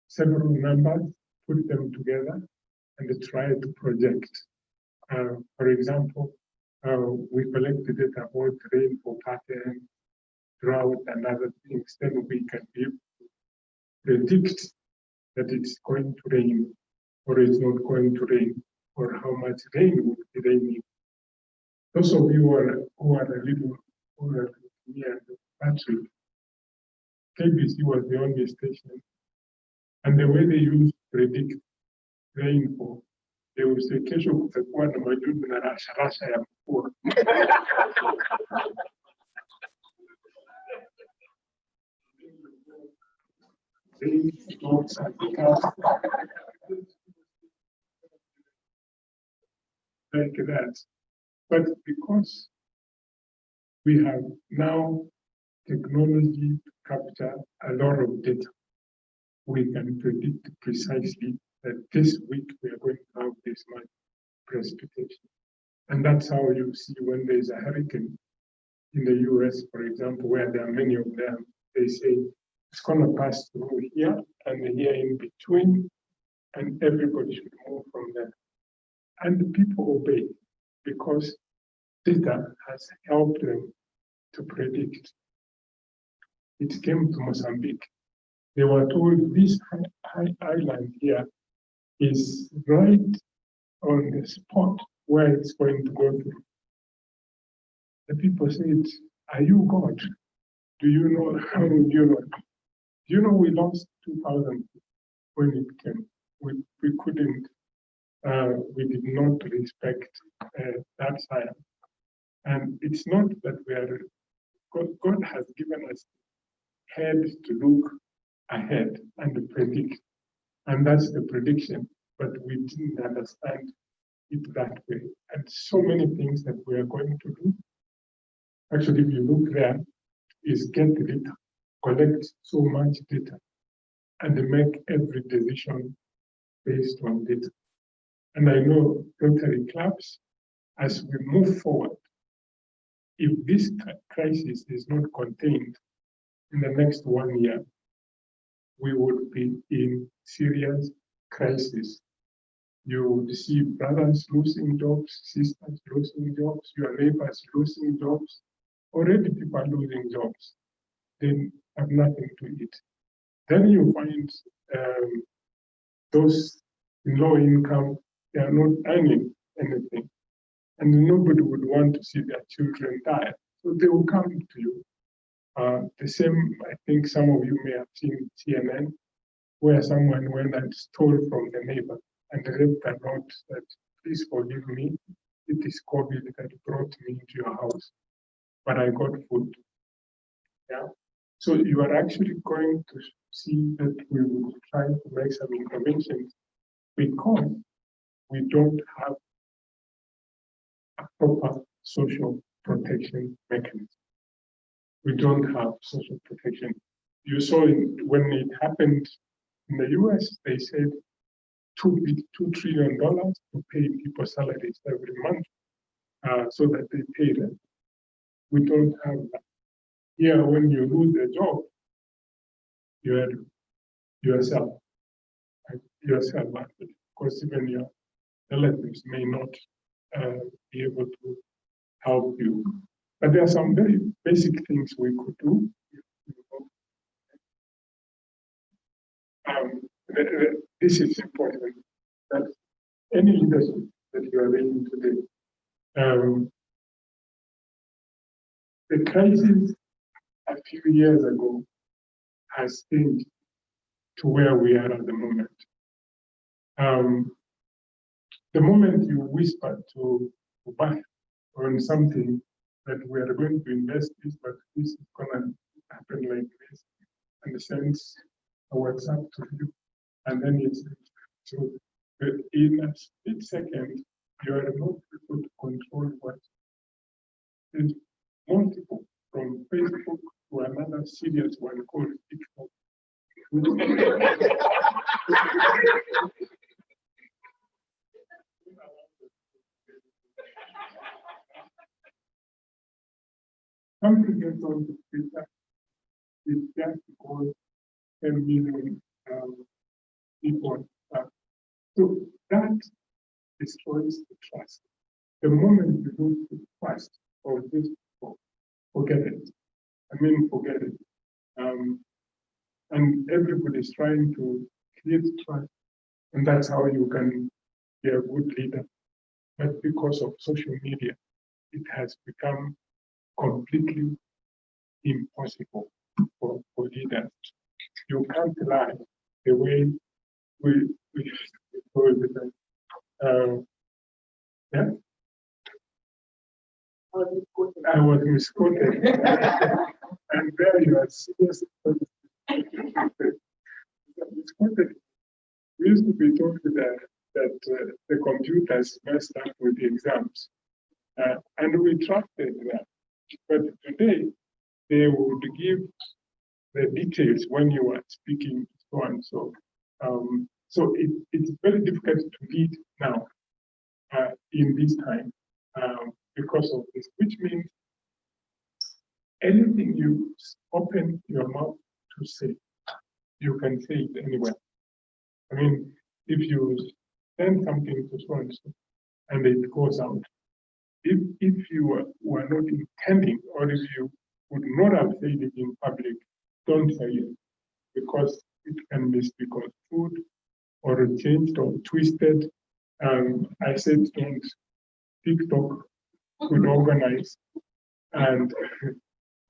several numbers, put them together and try to project. For example, we collect the data about rainfall pattern, drought and other things, then we can be able to predict that it's going to rain or it's not going to rain, or how much rain would be raining. Those of you who are a little older near the battery, KBC was the only station, and the way they used to predict rainfall, they would say, kesho kutakuwa na majudu na rasha ya mvua. Like that. But because we have now technology to capture a lot of data, we can predict precisely that this week we are going to have this much precipitation. And that's how you see when there's a hurricane in the US, for example, where there are many of them, they say it's going to pass through here and here in between, and everybody should move from there. And the people obey because data has helped them to predict. It came to Mozambique. They were told this high island here is right on the spot where it's going to go through. The people said, are you God? Do you know how would you know? Do you know we lost 2,000 when it came? We couldn't, we did not respect that science. And it's not that we are, God has given us head to look ahead and predict. And that's the prediction, but we didn't understand it that way. And so many things that we are going to do, actually, if you look there, is get data, collect so much data, and make every decision based on data. And I know Rotary clubs, as we move forward, if this crisis is not contained in the next 1 year, we would be in serious crisis. You would see brothers losing jobs, sisters losing jobs, your neighbors losing jobs. Already people are losing jobs. They have nothing to eat. Then you find those low income, they are not earning anything. And nobody would want to see their children die. So they will come to you. The same, I think some of you may have seen CNN, where someone went and stole from the neighbor and left a note that, please forgive me, it is COVID that brought me into your house, but I got food. Yeah. So you are actually going to see that we will try to make some interventions because we don't have a proper social protection mechanism. We don't have social protection. You saw when it happened in the US, they said $2 trillion to pay people salaries every month so that they pay them. We don't have that. Here, when you lose a job, you are yourself actually, because even your relatives may not be able to help you. But there are some very basic things we could do. This is important, that any leadership that you are in today, the crisis a few years ago has changed to where we are at the moment. The moment you whisper to buy on something that we are going to invest this, but this is going to happen like this, and sends a WhatsApp to you, and then it's so in a split second, you are not able to control what is multiple from Facebook to another serious one called TikTok. Something gets on to Twitter, it's just because 10 million people. So that destroys the trust. The moment you lose the trust of these people, forget it. I mean, forget it. And everybody's trying to create trust, and that's how you can be a good leader. But because of social media, it has become completely impossible for leaders. You can't lie the way we told it. Yeah. I was misquoted. And there you are serious. Misquoted. We used to be told that the computers messed up with the exams. And we trusted that. But today, they would give the details when you are speaking, so and so. So it's very difficult to lead now in this time because of this, which means anything you open your mouth to say, you can say it anywhere. I mean, if you send something to so and so and it goes out, if you were not intending, or if you would not have said it in public, don't say it, because it can be misconstrued or changed or twisted. I said things TikTok could organize, and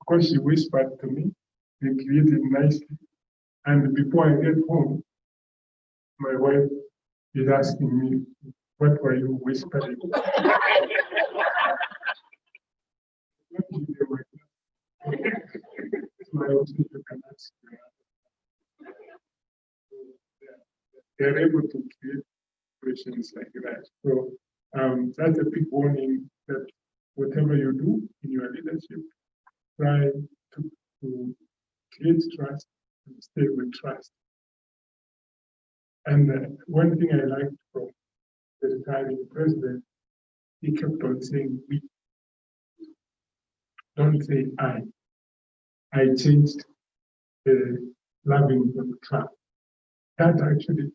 because she whispered to me, they created nicely. And before I get home, my wife is asking me, what were you whispering? They're able to create situations like that. So that's a big warning that whatever you do in your leadership, try to create trust and stay with trust. And one thing I liked from the retiring president, he kept on saying we. Don't say I. I changed the loving of the club. That actually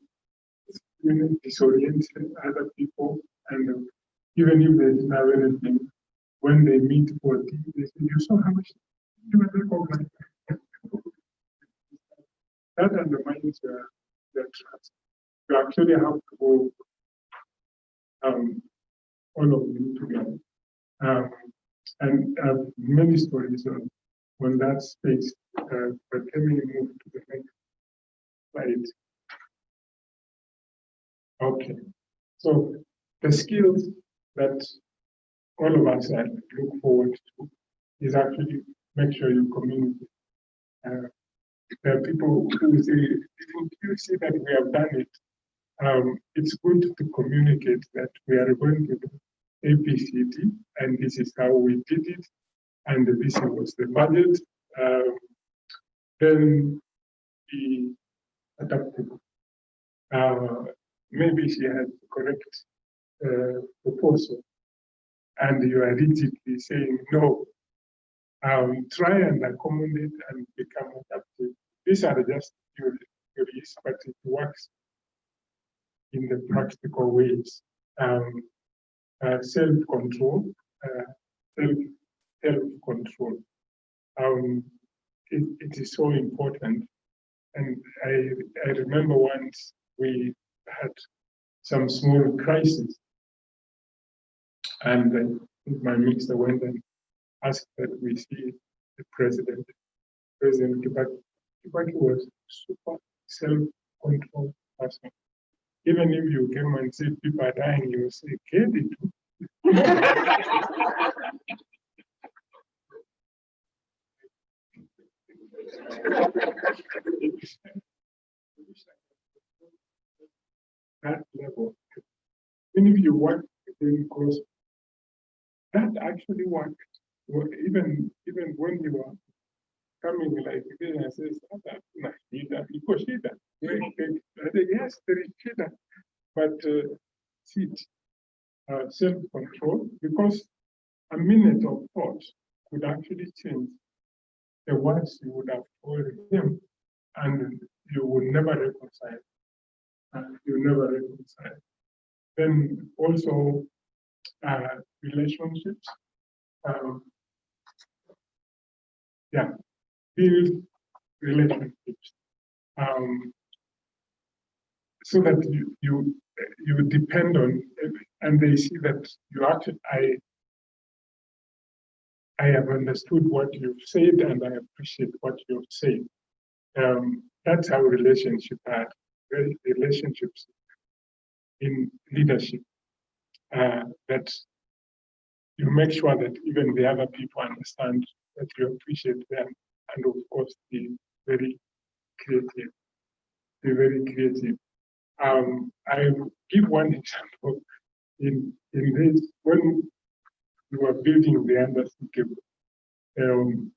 disoriented other people, and even if they didn't have anything, when they meet for tea, they say, "You saw how much you were." That undermines their trust. You actually have to go all of you together. And many stories on that space. But let me move to the next slide. Okay. So the skills that all of us look forward to is actually make sure you communicate. There are people who say, "Didn't you see that we have done it?" It's good to communicate that we are going to do ABCD, and this is how we did it, and this was the budget. Then be adaptable. Maybe she has the correct proposal, and you are rigidly saying no. Try and accommodate and become adaptive. These are just theories, but it works in the practical ways. Self-control, self-control. It is so important. And I remember once we had some small crisis, and my minister went and asked that we see the president. President Kibaki was super self-control person. Even if you came and said people are dying, you will say, "Get it." That level, even if you work within close, that actually worked. Well, even when you are coming like this and says, "That because shida." I say, "Yes, there is shida," but sit, self-control, because a minute of thought could actually change the words you would have told him, and you would never reconcile. You never reconcile. Then also relationships. Build relationships. So that you depend on, and they see that you actually, I have understood what you've said, and I appreciate what you've said. That's how relationships are. Relationships in leadership. That you make sure that even the other people understand that you appreciate them, and of course be very creative. Be very creative. I will give one example. In this, when we were building the undersea cable,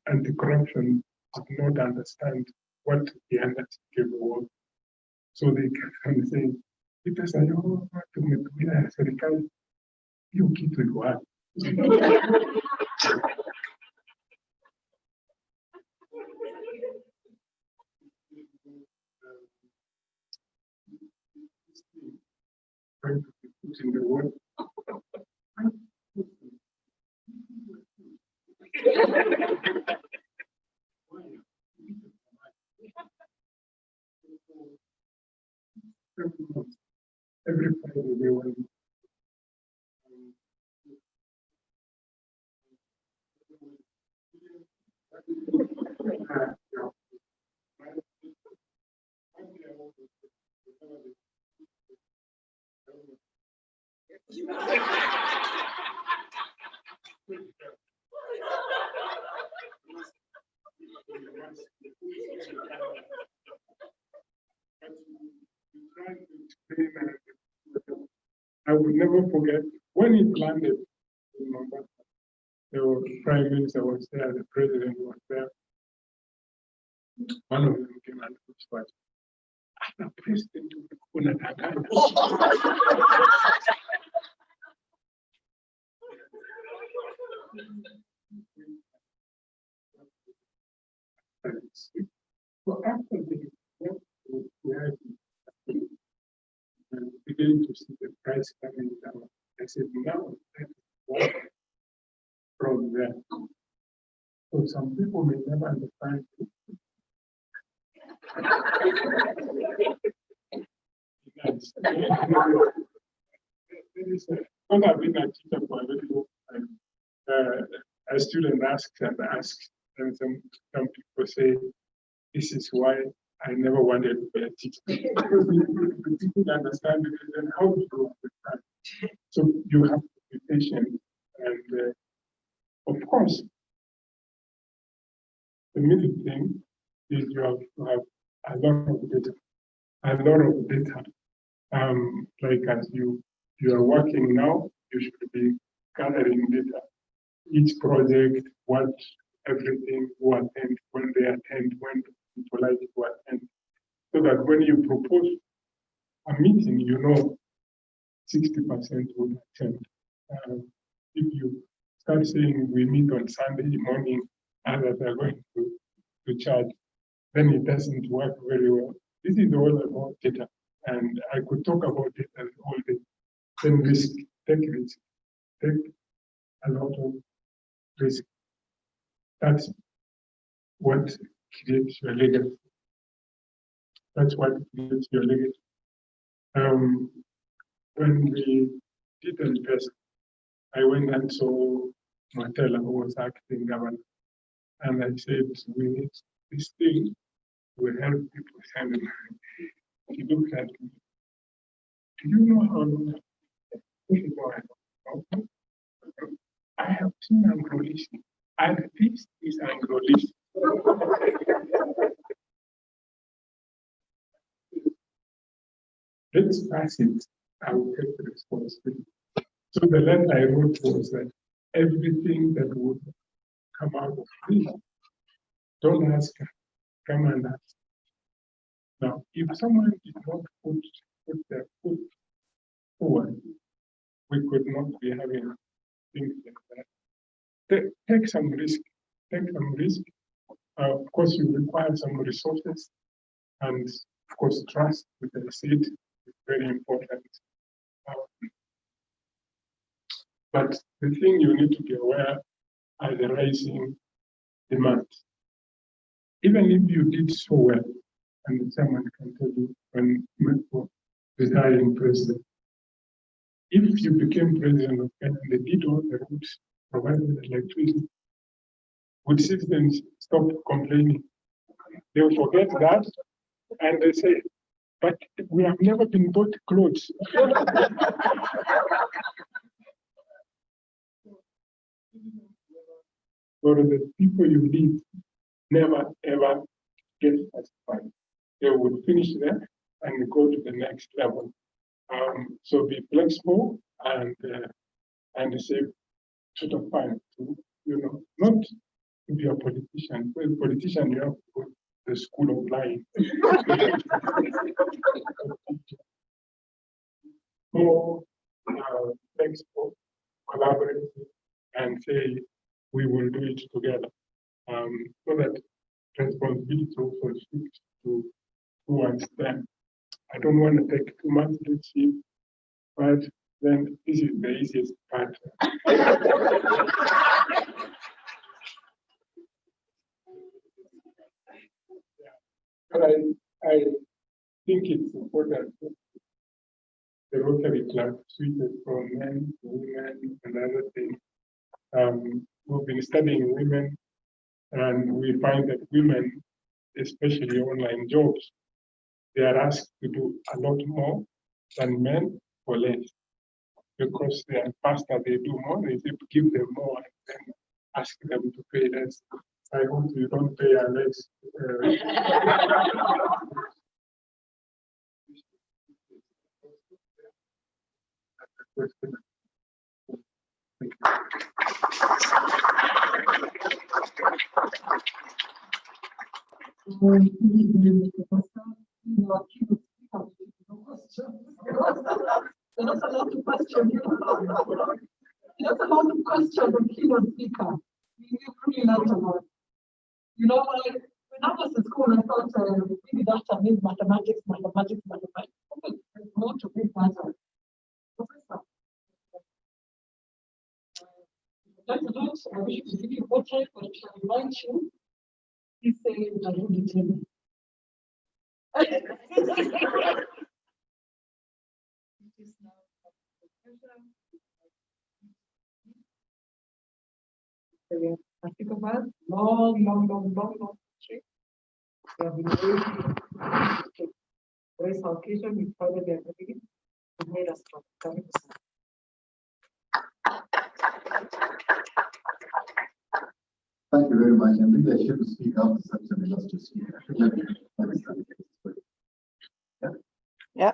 anti-corruption did not understand what the undersea cable was. So they kept on saying, "Peter Sayo, tumetumia serikali hiyo kitu iko wapi?" Trying to put in the word. Every Friday they were I will never forget when it landed in Mombasa. The Prime Minister was there, the President was there. One of them came and whispered, ana president unadanganya. So after the we had beginning to see the price coming down, I said, now that is what from there. So some people may never understand it. Yes. When I've been a teacher for a very long time, a student asks and asks, and some people say, this is why I never wanted to be a teacher. Because people understand it, and how to do it. So you have to be patient, and of course, the middle thing is you have to have a lot of data. A lot of data. Like as you are working now, you should be gathering data. Each project, what everything, who attend, when they attend, when people like to attend. So that when you propose a meeting, you know 60% would attend. If you start saying we meet on Sunday morning, others are going to charge, then it doesn't work very well. This is all about data, and I could talk about data all day. Then risk, take risk, take a lot of risk. That's what creates your legacy. That's what creates your legacy. When we did invest, I went and saw Martella, who was acting governor, and I said, we need this thing will help people send money. He looked at me. Do you know how long I have seen Anglo-List, and this is Anglo-List. Let's pass it. I will take the responsibility. So the letter I wrote was that everything that would come out of this, don't ask her, come and ask. Now, if someone did not put their foot forward, we could not be having things like that. Take some risk. Take some risk. Of course, you require some resources, and of course, trust with the seed is very important. But the thing you need to be aware are the rising demands. Even if you did so well, and someone can tell you when Miheso retiring president, if you became president of Kenya and they did all the routes, provided electricity, would citizens stop complaining? They will forget that and they say, but we have never been bought clothes. For the people you lead, never ever get satisfied. They would finish there and go to the next level. So be flexible and say to the point, not to be a politician. Well, politician, you have to go to the school of lying. More flexible, collaborate, and say we will do it together. So that responsibility also shifts towards them. I don't want to take too much leadership, but then this is the easiest part. But I think it's important. The Rotary Club switches from men to women and other things. We've been studying women, and we find that women, especially online jobs, they are asked to do a lot more than men for less. Because they are faster, they do more, they give them more and then ask them to pay less. I hope you don't pay unless. Thank you. you know, keep questions. You're not allowed to question, you know. You're not allowed to question the keynote speaker. You really not allowed. You know, when I was in school, I thought maybe data means mathematics. Okay, there's more to big data. Professor. That's a lot. I wish to give you more time, but I remind you, he's saying I don't determine. I think about long trip. We have been waiting to raise our occasion. We followed their ability. It made us strong. Thank you very much. And maybe I should speak after such an illustrious speaker. Yeah,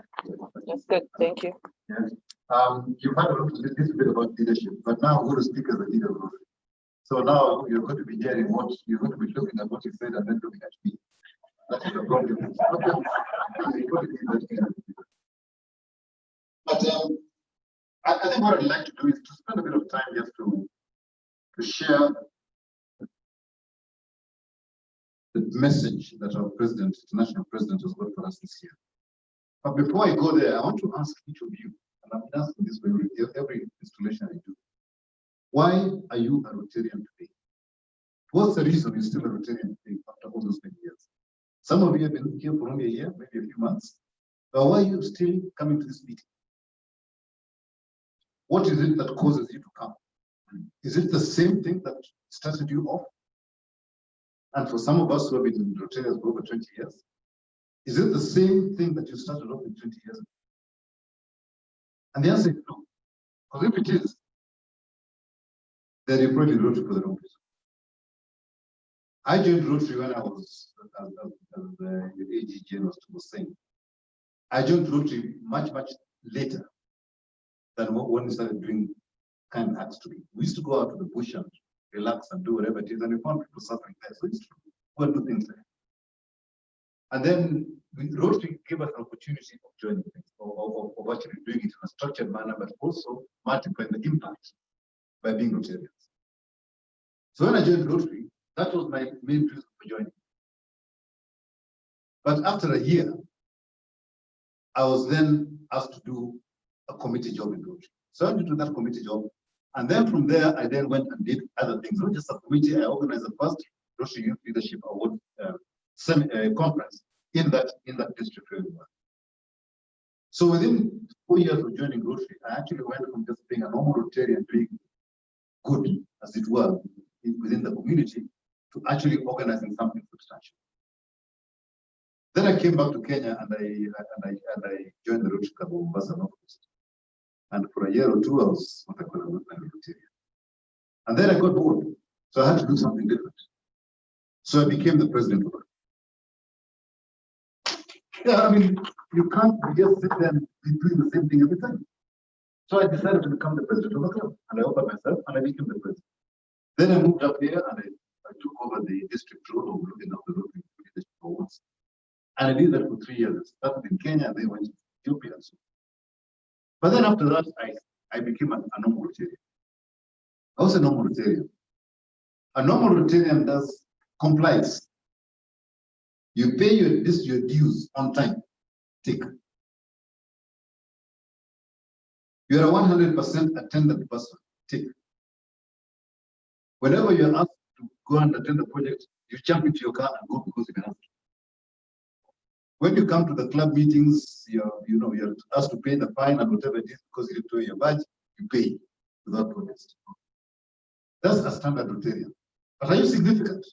that's good. Thank you. Yes. You've had a little bit about leadership, but now I'm going to speak as a leader. So now you're going to be hearing what you're going to be looking at what you said and then looking at me. That is the problem. But I think what I'd like to do is to spend a bit of time just to share the message that our president, international president, has got for us this year. But before I go there, I want to ask each of you, and I've been asking this every installation I do. Why are you a Rotarian today? What's the reason you're still a Rotarian today after all those many years? Some of you have been here for only a year, maybe a few months. But why are you still coming to this meeting? What is it that causes you to come? Is it the same thing that started you off? And for some of us who have been in Rotarians for over 20 years, is it the same thing that you started off in 20 years ago? And the answer is no. Because if it is, then you probably wrote it for the wrong reason. I joined Rotary when I was, as the AG Jane was saying. I joined Rotary much later than when we started doing kind acts to me. We used to go out to the bush and relax and do whatever it is, and we found people suffering there. So it's true. Go and do things there. And then Rotary gave us an opportunity of joining things, of actually doing it in a structured manner, but also multiplying the impact by being Rotarians. So when I joined Rotary, that was my main reason for joining. But after a year, I was then asked to do a committee job in Rotary. So I did that committee job. And then from there, I then went and did other things, not just a committee. I organized the first Rotary Youth Leadership Award conference in that district where we were. So within 4 years of joining Rotary, I actually went from just being a normal Rotarian doing good, as it were, within the community, to actually organizing something substantial. Then I came back to Kenya and I joined the Rotary Club of Mombasa Northwest. And for a year or two, I was what I call a Rotarian. And then I got bored, so I had to do something different. So I became the president of it. Yeah, I mean, you can't just sit there and be doing the same thing every time. So I decided to become the president of the club, and I offered myself, and I became the president. Then I moved up here, and I took over the district role of looking after the Rotary Leadership Awards. And I did that for 3 years. I started in Kenya, and then went to Ethiopia. So. But then after that, I became a normal Rotarian. I was a normal Rotarian. A normal Rotarian does compliance. You pay your dues on time. Tick. You're a 100% attendant person. Tick. Whenever you're asked to go and attend a project, you jump into your car and go because you've been asked. When you come to the club meetings, you're asked to pay the fine and whatever it is because you didn't pay your badge, you pay without protest. That's a standard Rotarian. But are you significant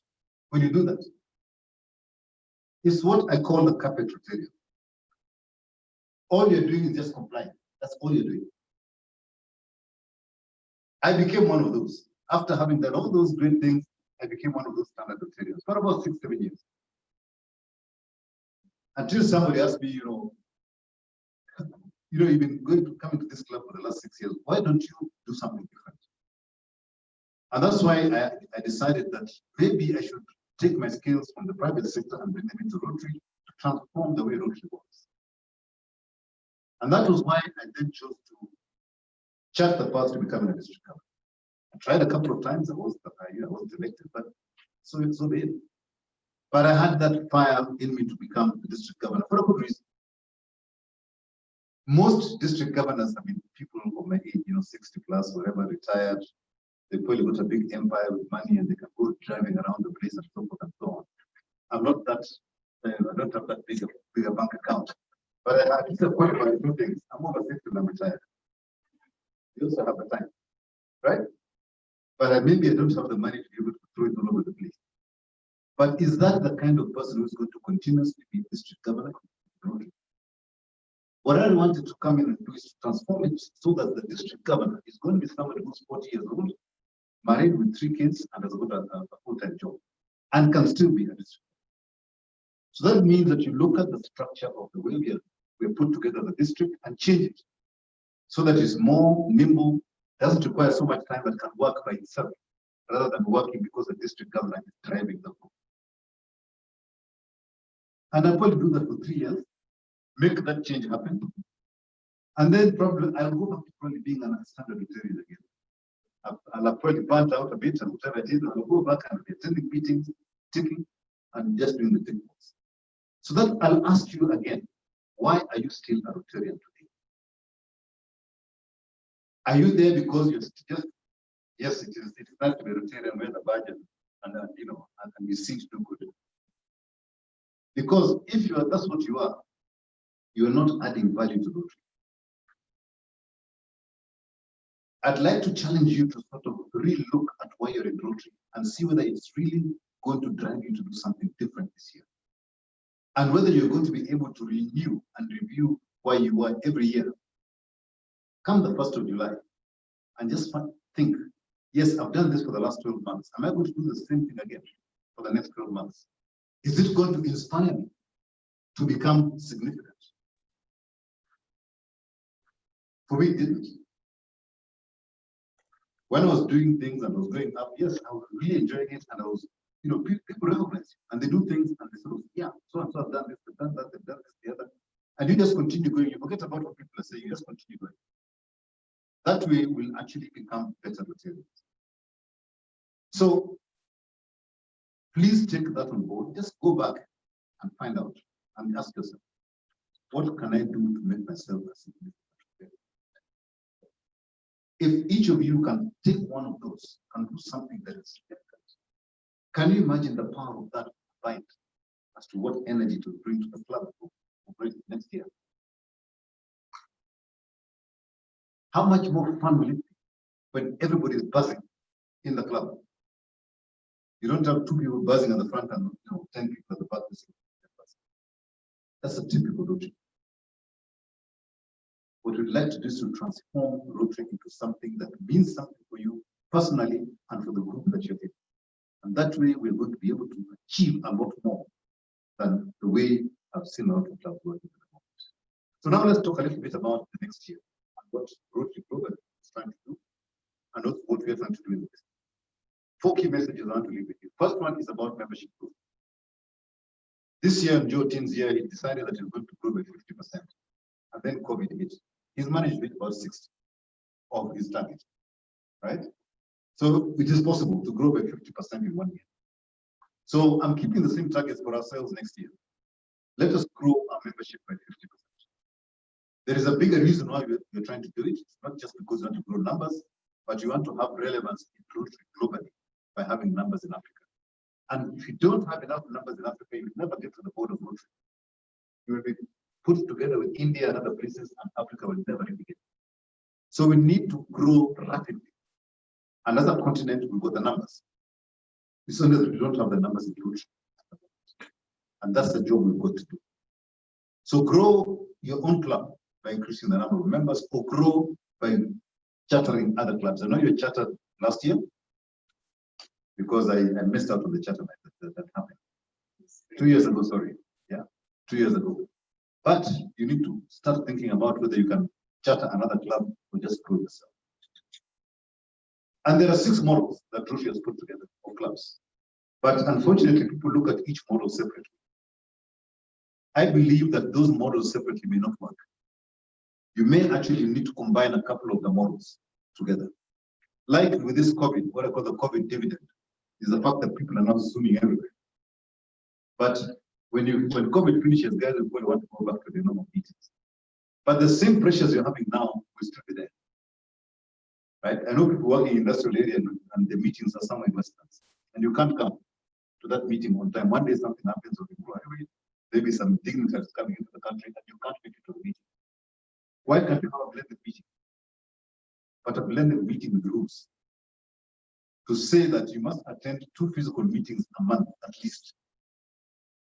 when you do that? It's what I call the carpet Rotarian. All you're doing is just complying. That's all you're doing. I became one of those. After having done all those great things, I became one of those standard Rotarians for about 6-7 years. Until somebody asked me, you've been coming to this club for the last 6 years. Why don't you do something different? And that's why I decided that maybe I should take my skills from the private sector and bring them into Rotary to transform the way Rotary works. And that was why I then chose to chart the path to becoming a district governor. I tried a couple of times, I wasn't elected, but so be it. But I had that fire in me to become the district governor for a good reason. Most district governors, I mean, people of my age, 60 plus, whatever, retired, they probably got a big empire with money and they can go driving around the place and so forth and so on. I'm not that, I don't have that bigger bank account. But I just qualified two things. I'm over 60 and I'm retired. You also have the time, right? But maybe I don't have the money to be able to throw it all over the place. But is that the kind of person who's going to continuously be district governor? What I wanted to come in and do is to transform it so that the district governor is going to be somebody who's 40 years old, married with 3 kids, and has got a full-time job, and can still be a district. So that means that you look at the structure of the way we put together the district and change it so that it's more nimble, doesn't require so much time, but can work by itself rather than working because the district governor is driving the group. And I'll probably do that for 3 years, make that change happen. And then probably I'll go back to probably being a standard Rotarian again. I'll probably burnt out a bit and whatever it is, I'll go back and be attending meetings, taking, and just doing the things. So that I'll ask you again, why are you still a Rotarian today? Are you there because you're just, yes, it's nice to be a Rotarian, wear the badge and you seem to do good. Because if that's what you are not adding value to Rotary. I'd like to challenge you to sort of really look at why you're in Rotary and see whether it's really going to drive you to do something different this year. And whether you're going to be able to renew and review why you are every year. Come the 1st of July and just think, yes, I've done this for the last 12 months. Am I going to do the same thing again for the next 12 months? Is it going to inspire me to become significant? For me, it didn't. When I was doing things and I was going up, yes, I was really enjoying it, and I was, people recognize you and they do things and they sort of, yeah, so and so have done this, they've done that, they've done this, the other. And you just continue going, you forget about what people are saying, you just continue going. That way we'll actually become better Rotarians. So please take that on board. Just go back and find out and ask yourself, what can I do to make myself a significant Rotarian? If each of you can take one of those, can do something that is significant, can you imagine the power of that combined as to what energy to bring to the club next year? How much more fun will it be when everybody is buzzing in the club? You don't have 2 people buzzing at the front and 10 people at the back. That's a typical Rotary. What we'd like to do is to transform Rotary into something that means something for you personally and for the group that you're in. And that way we're going to be able to achieve a lot more than the way I've seen a lot of clubs working at the moment. So now let's talk a little bit about the next year and what Rotary Global is trying to do and also what we are trying to do in this. 4 key messages I want to leave with you. First one is about membership growth. This year, Joe Tin's year, he decided that he was going to grow by 50%. And then COVID hit. He's managed with about 60 of his target, right? So it is possible to grow by 50% in 1 year. So I'm keeping the same targets for ourselves next year. Let us grow our membership by 50%. There is a bigger reason why we're trying to do it. It's not just because you want to grow numbers, but you want to have relevance in Rotary globally by having numbers in Africa. And if you don't have enough numbers in Africa, you will never get to the board of Rotary. You will be put together with India and other places, and Africa will never really get. So we need to grow rapidly. And as a continent, we've got the numbers. It's only that we don't have the numbers in Rotary. And that's the job we've got to do. So grow your own club by increasing the number of members, or grow by chartering other clubs. I know you chartered last year because I missed out on the charter that happened. 2 years ago, sorry. Yeah, 2 years ago. But you need to start thinking about whether you can charter another club or just grow yourself. And there are 6 models that Rotary has put together of clubs. But unfortunately, people look at each model separately. I believe that those models separately may not work. You may actually need to combine a couple of the models together. Like with this COVID, what I call the COVID dividend, is the fact that people are now Zooming everywhere. But when COVID finishes, guys will probably want to go back to the normal meetings. But the same pressures you're having now will still be there. Right? I know people working in industrial area and the meetings are somewhere in Westlands, and you can't come to that meeting on time. One day something happens or people are away, maybe some dignitaries coming into the country and you can't make it to the meeting. Why can't you have a blended meeting? But a blended meeting with rules. To say that you must attend 2 physical meetings a month at least.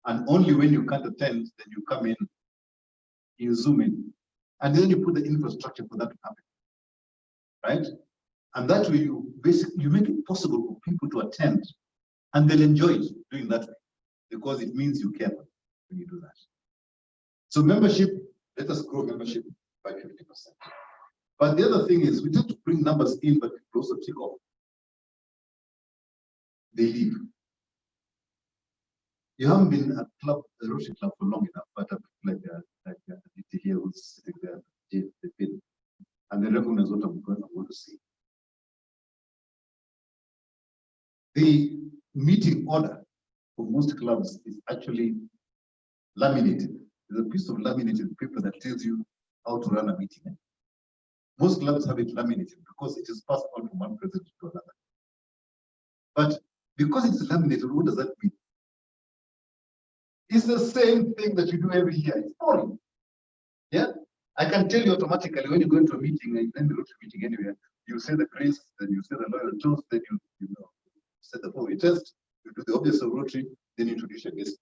And only when you can't attend, then you come in, you Zoom in, and then you put the infrastructure for that to happen. Right? And that way you make it possible for people to attend, and they'll enjoy doing that way, because it means you care when you do that. So membership, let us grow membership by 50%. But the other thing is we tend to bring numbers in, but people also take off. They leave. You haven't been at a Rotary Club for long enough, but like here who's sitting there, and they recognize what I'm going to say. The meeting order for most clubs is actually laminated. There's a piece of laminated paper that tells you how to run a meeting. Most clubs have it laminated because it is passed on from one president to another. But because it's laminated, what does that mean? It's the same thing that you do every year. It's boring. Yeah? I can tell you automatically when you go into a meeting, and then the Rotary meeting anywhere, you say the grace, then you say the loyal toast, then you say the four-way test, you do the objects of Rotary, then you introduce your guest.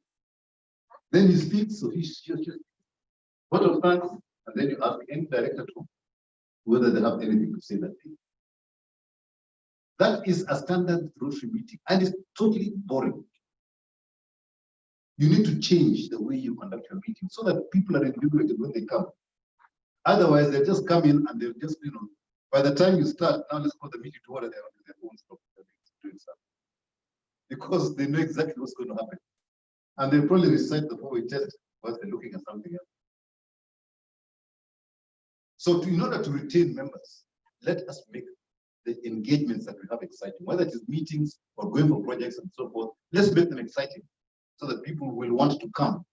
Then he speaks, so he just vote of thanks, and then you ask any director to whether they have anything to say that day. That is a standard Rotary meeting, and it's totally boring. You need to change the way you conduct your meeting so that people are invigorated when they come. Otherwise, they just come in and they'll just, by the time you start, now let's call the meeting to order, they're on their own stuff doing stuff. Because they know exactly what's going to happen. And they'll probably recite the four-way test while they're looking at something else. So in order to retain members, let us make the engagements that we have exciting, whether it is meetings or going for projects and so forth. Let's make them exciting so that people will want to come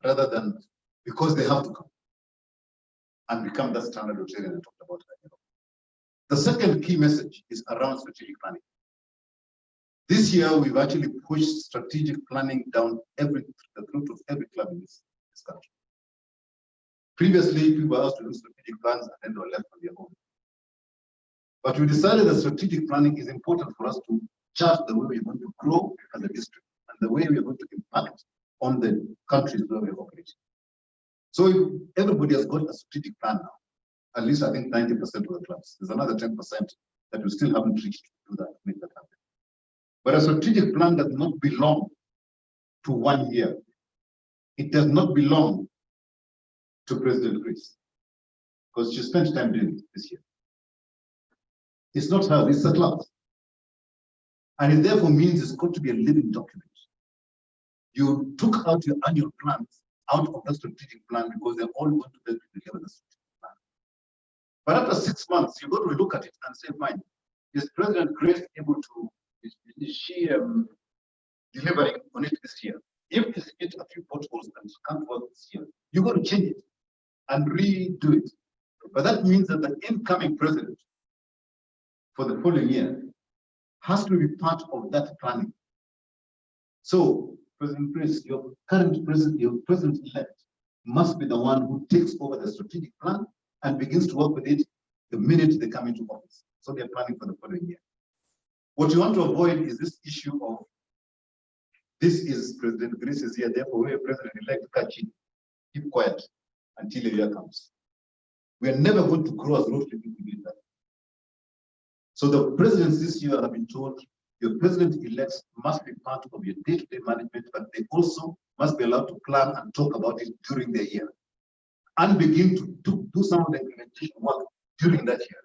rather than because they have to come and become that standard Rotarian I talked about earlier. The second key message is around strategic planning. This year, we've actually pushed strategic planning down the throat of every club in this country. Previously, people were asked to do strategic plans and then they were left on their own. But we decided that strategic planning is important for us to chart the way we're going to grow as a district and the way we're going to impact on the countries where we're operating. So everybody has got a strategic plan now. At least I think 90% of the clubs. There's another 10% that we still haven't reached to do that, make that happen. But a strategic plan does not belong to 1 year. It does not belong to President Grace, because she spent time doing it this year. It's not her, it's the club. And it therefore means it's got to be a living document. You took out your annual plans out of the strategic plan because they're all going to be deliver the strategic plan. But after 6 months, you've got to look at it and say, fine, is President Grace able to, is she delivering on it this year? If it's hit a few potholes and it can't work this year, you've got to change it and redo it. But that means that the incoming president for the following year has to be part of that planning. So, President Grace, your current president, your president-elect, must be the one who takes over the strategic plan and begins to work with it the minute they come into office. So they're planning for the following year. What you want to avoid is this issue of this is President Grace's year, therefore we're president-elect, keep quiet until a year comes. We are never going to grow as Rotary if we do that. So the presidents this year have been told your president-elects must be part of your day-to-day management, but they also must be allowed to plan and talk about it during the year and begin to do some of the implementation work during that year.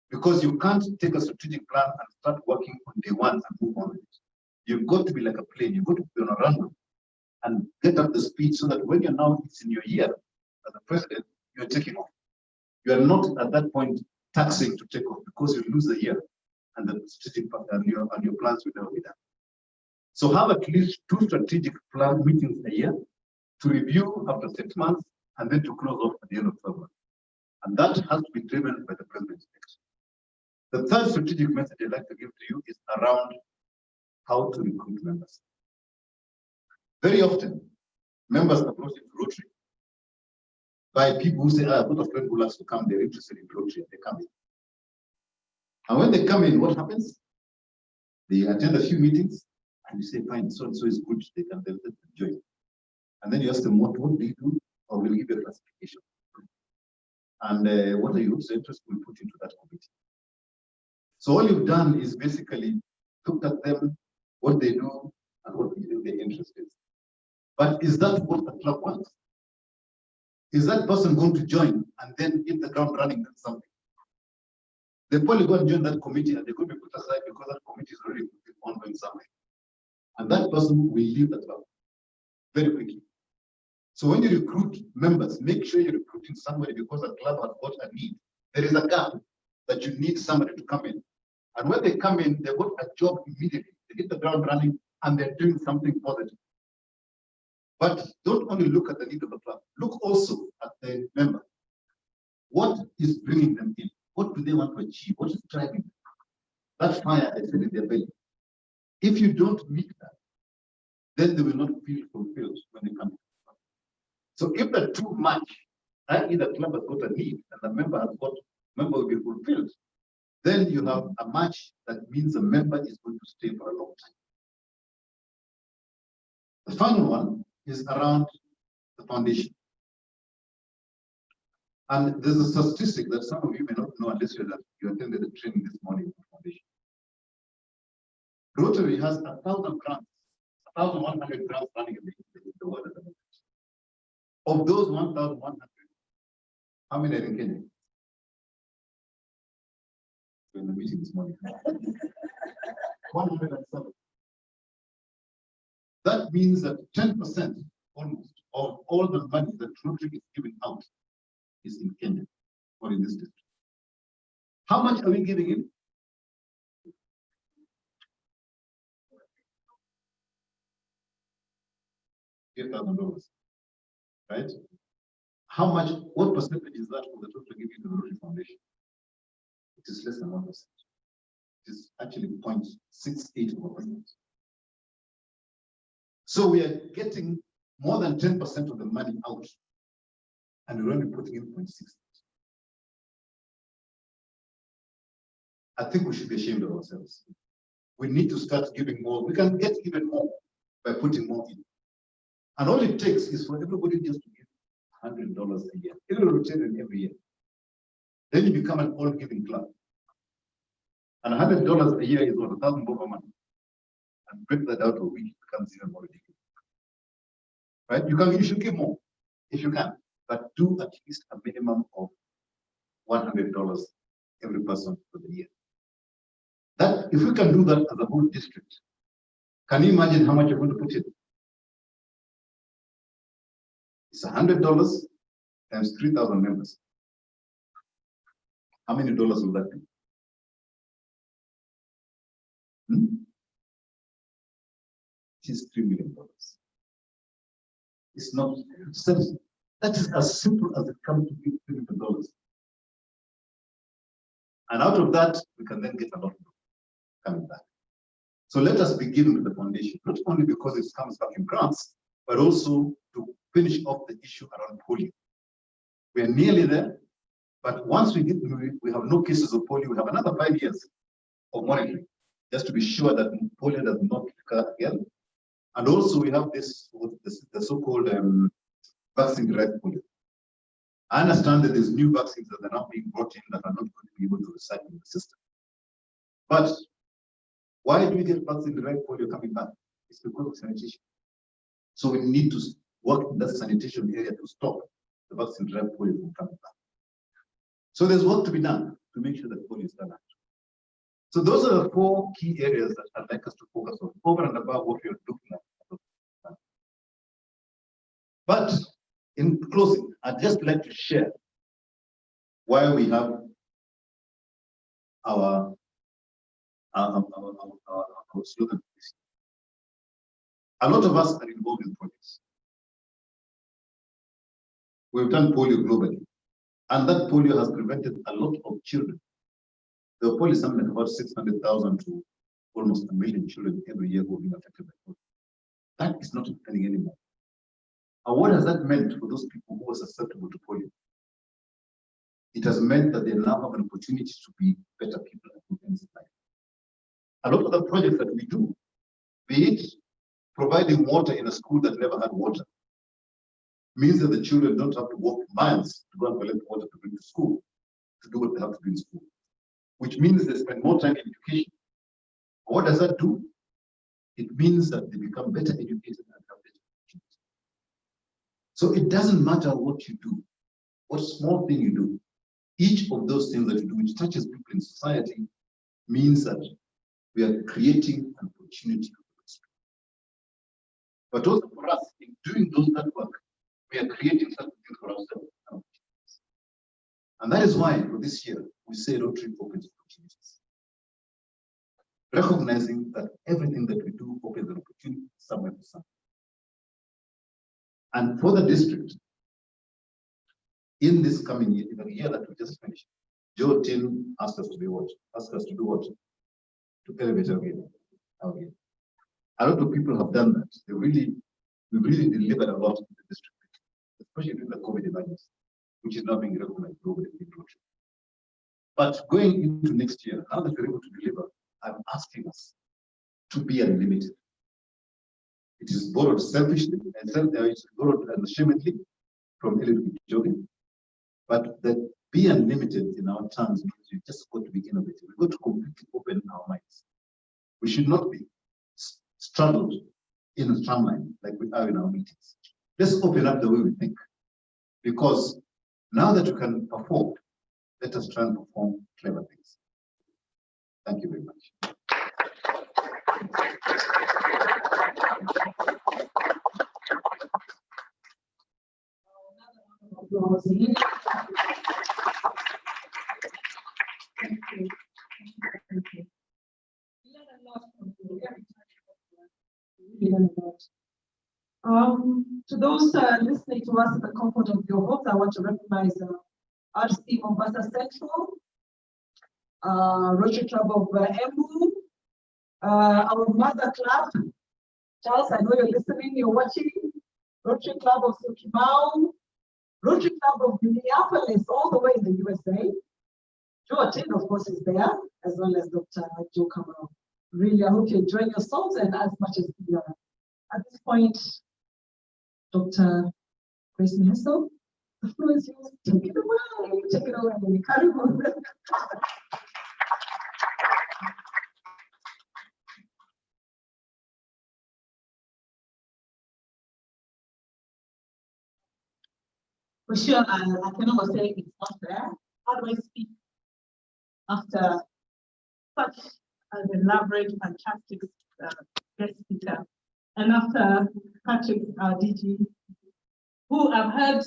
Because you can't take a strategic plan and start working on day one and move on with it. You've got to be like a plane, you've got to be on a runway. and get up the speed so that when you're now it's in your year as a president, you're taking off. You are not at that point taxing to take off because you lose the year and the strategic and your plans will never be done. So have at least 2 strategic plan meetings a year to review after 6 months and then to close off at the end of 12 months. And that has to be driven by the president's next. The third strategic message I'd like to give to you is around how to recruit members. Very often, members approach Rotary by people who say, I've got a friend who likes to come, they're interested in Rotary, and they come in. And when they come in, what happens? They attend a few meetings, and you say, fine, so and so is good, they can then join. And then you ask them, what do you do? Or we'll give you a classification. And what are your interests? We'll put into that committee. So all you've done is basically looked at them, what they do, and what their interest is. But is that what the club wants? Is that person going to join and then hit the ground running at something? They're probably going to join that committee and they're going to be put aside because that committee is already ongoing somewhere. And that person will leave the club very quickly. So when you recruit members, make sure you're recruiting somebody because the club has got a need. There is a gap that you need somebody to come in. And when they come in, they've got a job immediately. They hit the ground running and they're doing something positive. But don't only look at the need of the club, look also at the member. What is bringing them in? What do they want to achieve? What is driving them? That fire is in their belly. If you don't meet that, then they will not feel fulfilled when they come to the club. So if the two match, i.e. the club has got a need and the member will be fulfilled, then you have a match that means the member is going to stay for a long time. The final one is around the foundation. And there's a statistic that some of you may not know unless you attended the training this morning on foundation. Rotary has 1,000 grants, 1,100 grants running in the world at the moment. Of those 1,100, how many are in Kenya? In the meeting this morning. 107. That means that 10% almost of all the money that Rotary is giving out is in Kenya or in this district. How much are we giving in? $8,000, right? How much, what percentage is that of the total giving to the Rotary Foundation? It is less than 1%. It is actually 0.68%. So we are getting more than 10% of the money out, and we're only putting in 0.6. I think we should be ashamed of ourselves. We need to start giving more. We can get even more by putting more in. And all it takes is for everybody just to give $100 a year, every Rotarian every year. Then you become an all-giving club. And $100 a year is what, 1,000 bob a month. And break that out a week, it becomes even more ridiculous. Right? You should give more if you can, but do at least a minimum of $100 every person for the year. That if we can do that as a whole district, can you imagine how much you're going to put in? It's $100 times 3,000 members. How many dollars will that be? It is $3 million. It's not, that is as simple as it comes to $3 million. And out of that, we can then get a lot more coming back. So let us begin with the foundation, not only because it comes back in grants, but also to finish off the issue around polio. We are nearly there, but once we have no cases of polio, we have another 5 years of monitoring, just to be sure that polio does not occur again. And also we have this, the so-called vaccine-derived polio. I understand that there's new vaccines that are now being brought in that are not going to be able to recycle in the system. But why do we get vaccine-derived polio coming back? It's because of sanitation. So we need to work in that sanitation area to stop the vaccine-derived polio from coming back. So there's work to be done to make sure that polio is done out. So those are the 4 key areas that I'd like us to focus on, over and above what we are looking at. But in closing, I'd just like to share why we have our slogan. A lot of us are involved in projects. We've done polio globally, and that polio has prevented a lot of children. The polio is something like about 600,000 to almost 1 million children every year who are being affected by polio. That is not happening anymore. And what has that meant for those people who are susceptible to polio? It has meant that they now have an opportunity to be better people at good ends of life. A lot of the projects that we do, be it providing water in a school that never had water, means that the children don't have to walk miles to go and collect water to bring to school, to do what they have to do in school, which means they spend more time in education. What does that do? It means that they become better educated and have better opportunities. So it doesn't matter what you do, what small thing you do, each of those things that you do, which touches people in society, means that we are creating an opportunity for those people. But also for us, in doing that work, we are creating something for ourselves. And that is why for this year, we say Rotary opens opportunities. Recognizing that everything that we do opens an opportunity somewhere for something. And for the district, in this coming year, in the year that we just finished, Joe Tin asked us to do what? Asked us to do what? To elevate our game. A lot of people have done that. We've really delivered a lot in the district, especially during the COVID emergency, which is now being recognized globally in Rotary. But going into next year, now that we're able to deliver, I'm asking us to be unlimited. It is borrowed selfishly, and it's borrowed unashamedly from Eliud Kipchoge. But that be unlimited in our terms means you just got to be innovative. We've got to completely open our minds. We should not be straddled in a tramline like we are in our meetings. Let's open up the way we think. Because now that you can perform, let us try and perform clever things. Thank you very much. To those listening to us in the comfort of your homes, I want to recognize RC Mombasa Central, Rotary Club of Embu, our mother club. Charles, I know you're listening, you're watching. Rotary Club of Sukimau, Rotary Club of Minneapolis, all the way in the USA. Joe Tin, of course, is there, as well as Dr. Joe Kamau. Really, I hope you're enjoying yourselves, and as much as we are. At this point, Dr. Grace Miheso, the floor is yours. Take it away. Take it away. Carry on. For sure, I cannot say it's not there. How do I speak after such an elaborate, fantastic guest speaker, and after Patrick, our DG, who I've heard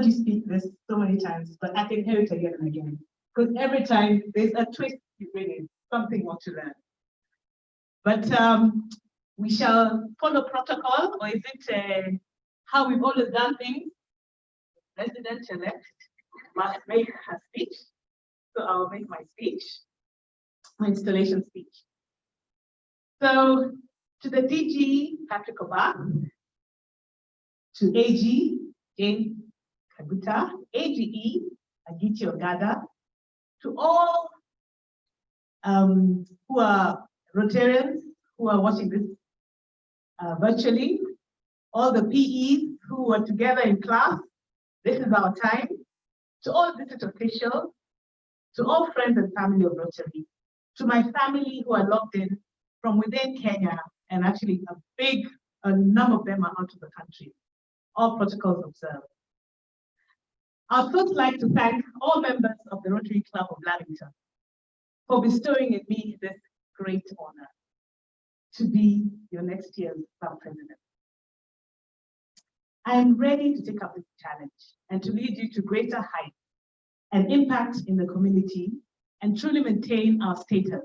you speak this so many times, but I can hear it again and again, because every time there's a twist you bring in, something more to learn. But we shall follow protocol, or is it how we've always done things? President-elect must make her speech, so I'll make my speech, my installation speech. So, to the DG, Patrick Obak, to AG, Jane Kaguta, AGE, Agiti Ogada, to all who are Rotarians who are watching this virtually, all the PEs who were together in class, this is our time, to all district officials, to all friends and family of Rotary, to my family who are logged in from within Kenya, and actually a number of them are out of the country, all protocols observed. I'd first like to thank all members of the Rotary Club of Lavington for bestowing in me this great honor to be your next year's Club President. I am ready to take up this challenge and to lead you to greater heights and impact in the community and truly maintain our status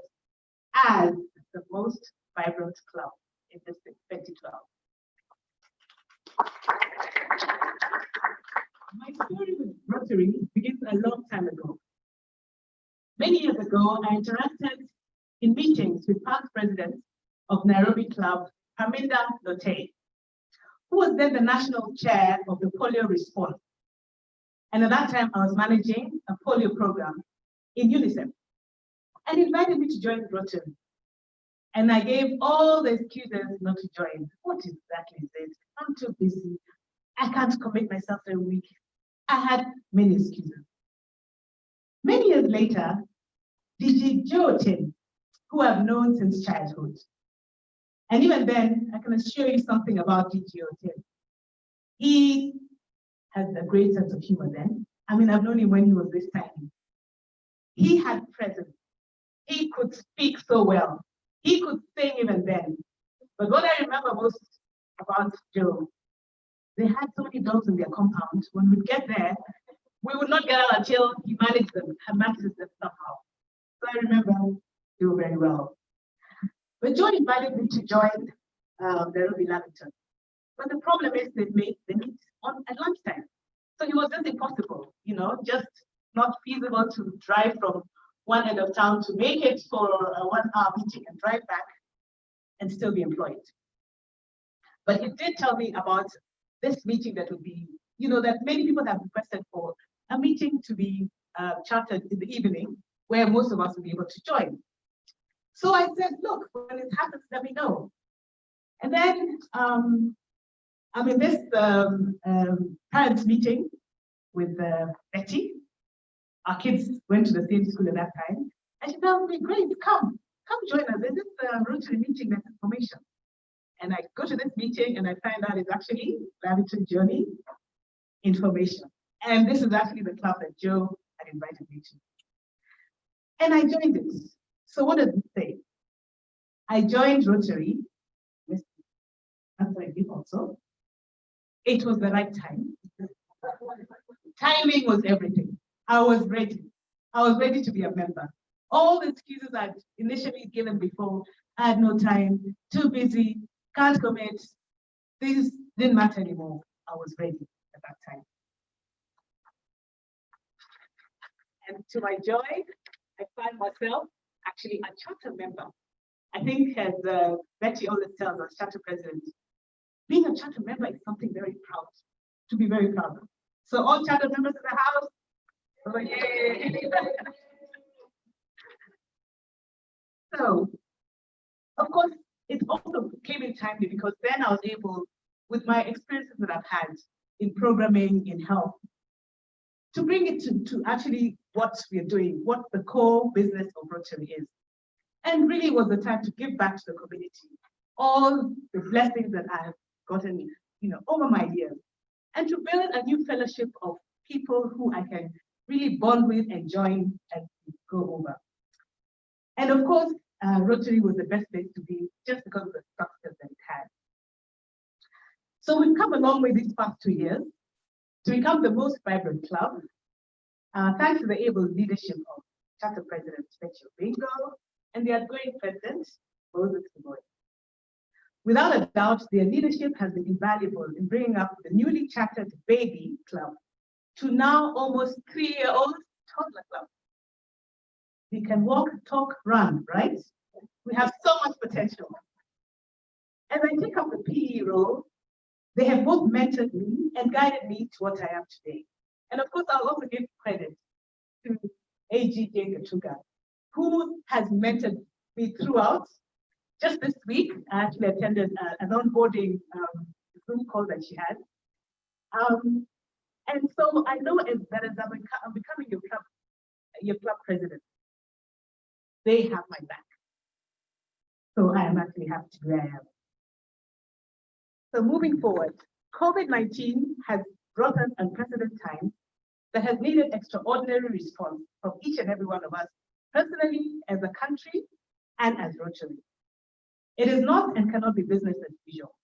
as the most vibrant club in this 2012. My story with Rotary begins a long time ago. Many years ago, I interacted in meetings with past presidents of Nairobi Club, Haminda Lote, who was then the national chair of the polio response. And at that time, I was managing a polio program in UNICEF, and he invited me to join Rotary. And I gave all the excuses not to join. What exactly is it? I'm too busy. I can't commit myself for a week. I had many excuses. Many years later, DJ Jotin, who I've known since childhood. And even then, I can assure you something about DJ Jotin. He has a great sense of humor then. I mean, I've known him when he was this tiny. He had presence. He could speak so well. He could sing even then. But what I remember most about Joe, they had so many dogs in their compound. When we'd get there, we would not get out until he managed them somehow. So I remember Joe very well. But Joe invited me to join Nairobi Lavington. But the problem is they meet at lunchtime. So it was just impossible, just not feasible to drive from one end of town to make it for a 1-hour meeting and drive back and still be employed. But he did tell me about this meeting that would be, that many people have requested for a meeting to be chartered in the evening where most of us will be able to join. So I said, look, when it happens, let me know. And then I'm in this parents meeting with Betty. Our kids went to the same school at that time. And she told me, great, come join us. There's this Rotary meeting, that's information. And I go to this meeting and I find out it's actually Lavington Journey information. And this is actually the club that Joe had invited me to. And I joined it. So what does it say? I joined Rotary. That's what I did also. It was the right time. Timing was everything. I was ready. I was ready to be a member. All the excuses I'd initially given before, I had no time, too busy, can't commit. Things didn't matter anymore. I was ready at that time. And to my joy, I find myself actually a charter member. I think as Betty always tells us, charter president, being a charter member is something very proud, to be very proud of. So all charter members in the house, oh, yay. So, of course, it also came in timely because then I was able, with my experiences that I've had in programming, in health, to bring it to actually what we're doing, what the core business of Rotary is. And really was the time to give back to the community all the blessings that I have gotten, over my years, and to build a new fellowship of people who I can really bond with and join and go over. And of course, Rotary was the best place to be just because of the structures that it had. So we've come a long way these past 2 years to become the most vibrant club, thanks to the able leadership of Charter President Betty Bingo and the outgoing President Moses Kiboy. Without a doubt, their leadership has been invaluable in bringing up the newly chartered baby club to now almost 3-year-old toddler club. We can walk, talk, run, right? We have so much potential. As I take up the PE role, they have both mentored me and guided me to what I am today. And of course, I'll also give credit to AG Kachuga, who has mentored me throughout. Just this week, I actually attended an onboarding Zoom call that she had. And so I know that as I'm becoming your club president, they have my back. So I am actually happy to be where I am. So moving forward, COVID-19 has brought us unprecedented times that has needed extraordinary response from each and every one of us, personally, as a country, and as Rotary. It is not and cannot be business as usual.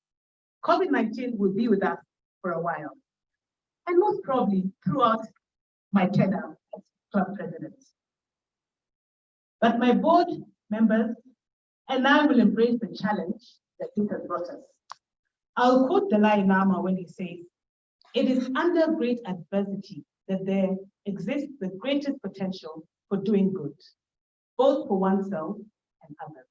COVID-19 will be with us for a while, and most probably throughout my tenure as club president. But my board members and I will embrace the challenge that this has brought us. I'll quote Dalai Lama when he says, "It is under great adversity that there exists the greatest potential for doing good, both for oneself and others."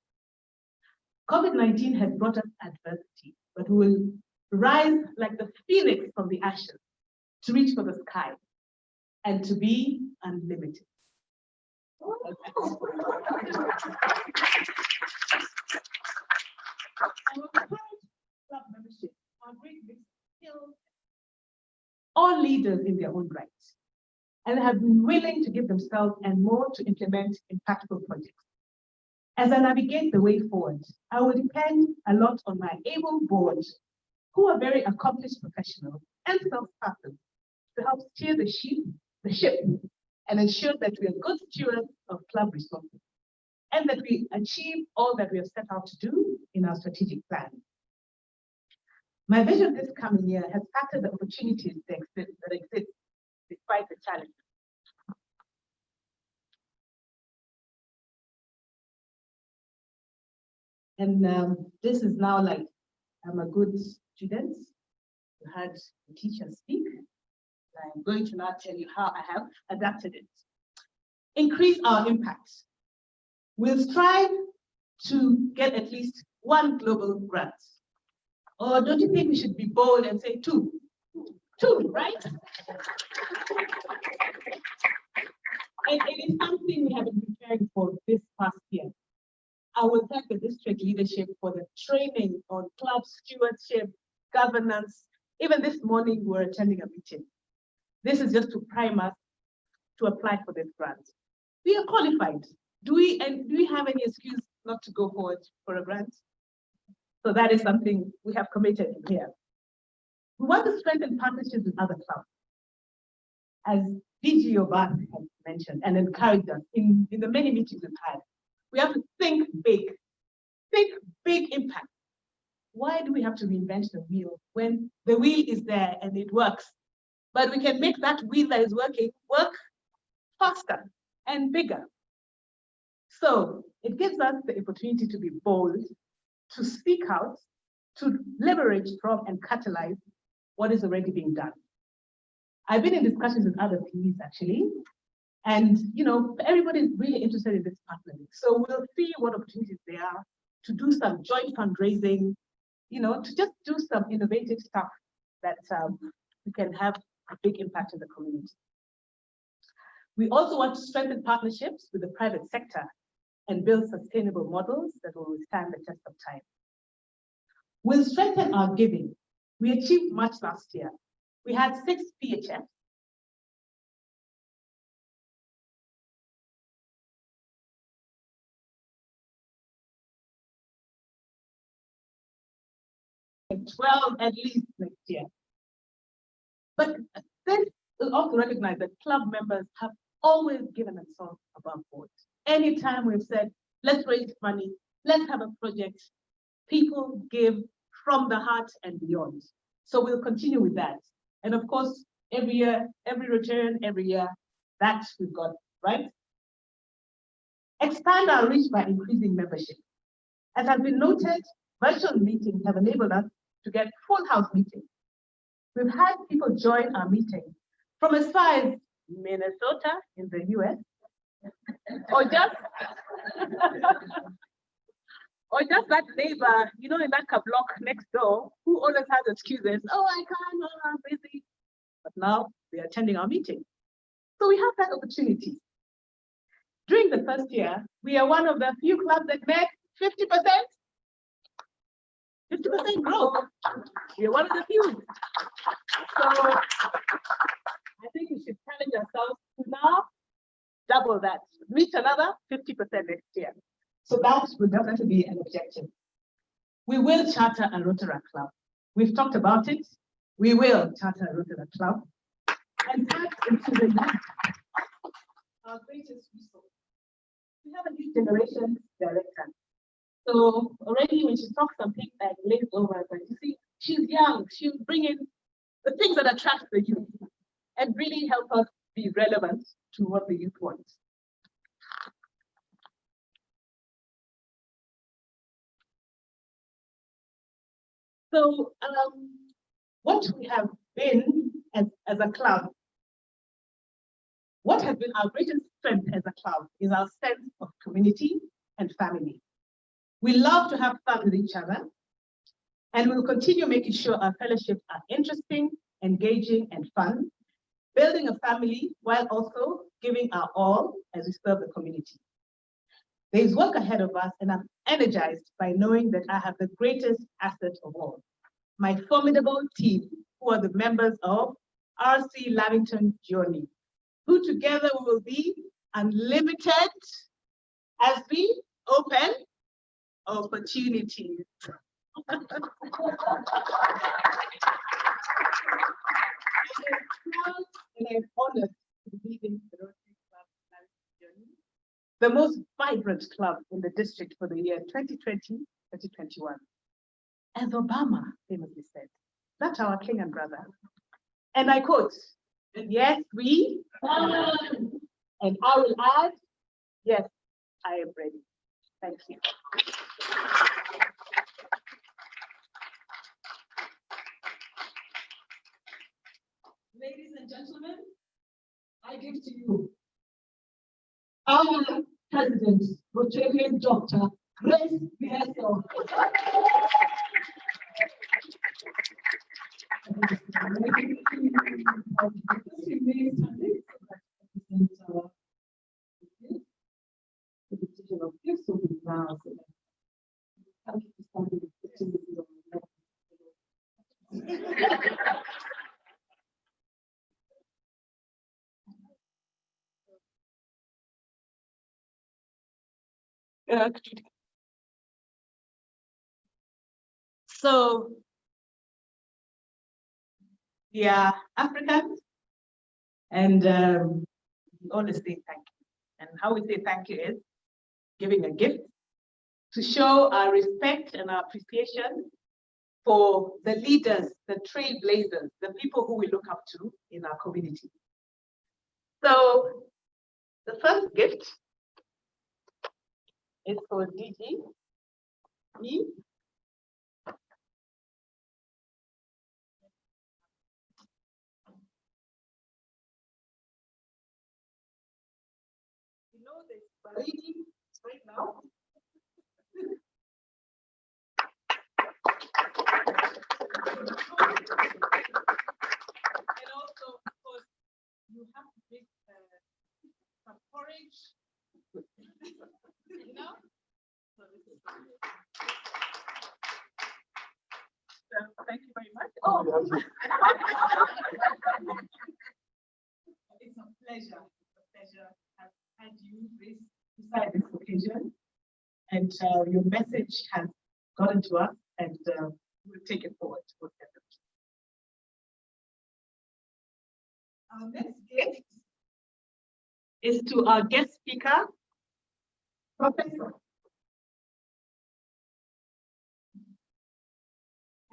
COVID-19 has brought us adversity, but we will rise like the phoenix from the ashes to reach for the sky and to be unlimited. Our current club membership are great mix of skills, all leaders in their own right, and have been willing to give themselves and more to implement impactful projects. As I navigate the way forward, I will depend a lot on my able board, who are very accomplished professionals and self-starters, to help steer the ship, and ensure that we are good stewards of club resources, and that we achieve all that we have set out to do in our strategic plan. My vision this coming year has factored the opportunities that exist despite the challenges. And this is now like, I'm a good student. You heard the teacher speak. I'm going to now tell you how I have adapted it. Increase our impact. We'll strive to get at least one global grant. Or don't you think we should be bold and say two? Two, right? And it is something we have been preparing for this past year. I will thank the district leadership for the training on club stewardship, governance. Even this morning, we're attending a meeting. This is just to prime us to apply for this grant. We are qualified. Do we have any excuse not to go forward for a grant? So that is something we have committed here. We want to strengthen partnerships with other clubs. As DG Obat has mentioned and encouraged us in the many meetings we've had, we have to think big impact. Why do we have to reinvent the wheel when the wheel is there and it works? But we can make that wheel that is working work faster and bigger. So it gives us the opportunity to be bold, to speak out, to leverage from and catalyze what is already being done. I've been in discussions with other PEs actually, and everybody's really interested in this partnering. So we'll see what opportunities there are to do some joint fundraising, to just do some innovative stuff that we can have a big impact in the community. We also want to strengthen partnerships with the private sector and build sustainable models that will withstand the test of time. We'll strengthen our giving. We achieved much last year. We had 6 PHFs. And 12 at least next year. But this will also recognize that club members have always given themselves above board. Anytime we've said, let's raise money, let's have a project, people give from the heart and beyond. So we'll continue with that. And of course, every year, every return, every year, that we've got, right? Expand our reach by increasing membership. As has been noted, virtual meetings have enabled us to get full house meetings. We've had people join our meeting from as far as Minnesota in the US, or just that neighbor, in that block next door, who always has excuses. Oh, I can't, oh, I'm busy. But now they're attending our meeting. So we have that opportunity. During the first year, we are one of the few clubs that met 50% growth. We're one of the few. So I think we should challenge ourselves to now double that, reach another 50% next year. So that would definitely be an objective. We will charter a Rotary Club. We've talked about it. We will charter a Rotary Club and tap into the youth, our greatest resource. We have a new generation director. So already when she talks something that lays over, but you see, she's young, she'll bring in the things that attract the youth and really help us be relevant to what the youth want. So what we have been as a club, what has been our greatest strength as a club is our sense of community and family. We love to have fun with each other, and we'll continue making sure our fellowships are interesting, engaging, and fun, building a family while also giving our all as we serve the community. There is work ahead of us, and I'm energized by knowing that I have the greatest asset of all, my formidable team, who are the members of RC Lavington Journey, who together will be unlimited as we open opportunities. And I'm honored to be leading the Rotary Club Lavington Journey, the most vibrant club in the district for the year 2020-2021. As Obama famously said, that's our king and brother. And I quote, yes, we can. And I will add, yes, I am ready. Thank you. Ladies and gentlemen, I give to you our President, Rotarian Dr. Grace Miheso. The decision of gifts will be now. Thank you for standing So, we are Africans, and we always say thank you. And how we say thank you is giving a gift to show our respect and our appreciation for the leaders, the trailblazers, the people who we look up to in our community. So the first gift is for DG. Me. You know there's baridi right now. And also, of course, you have to make some porridge, you know? So this is so thank you very much. Oh. It's a pleasure to have had you beside this occasion. And your message has gotten to us, and we'll take it forward. Our next gift is to our guest speaker, Professor.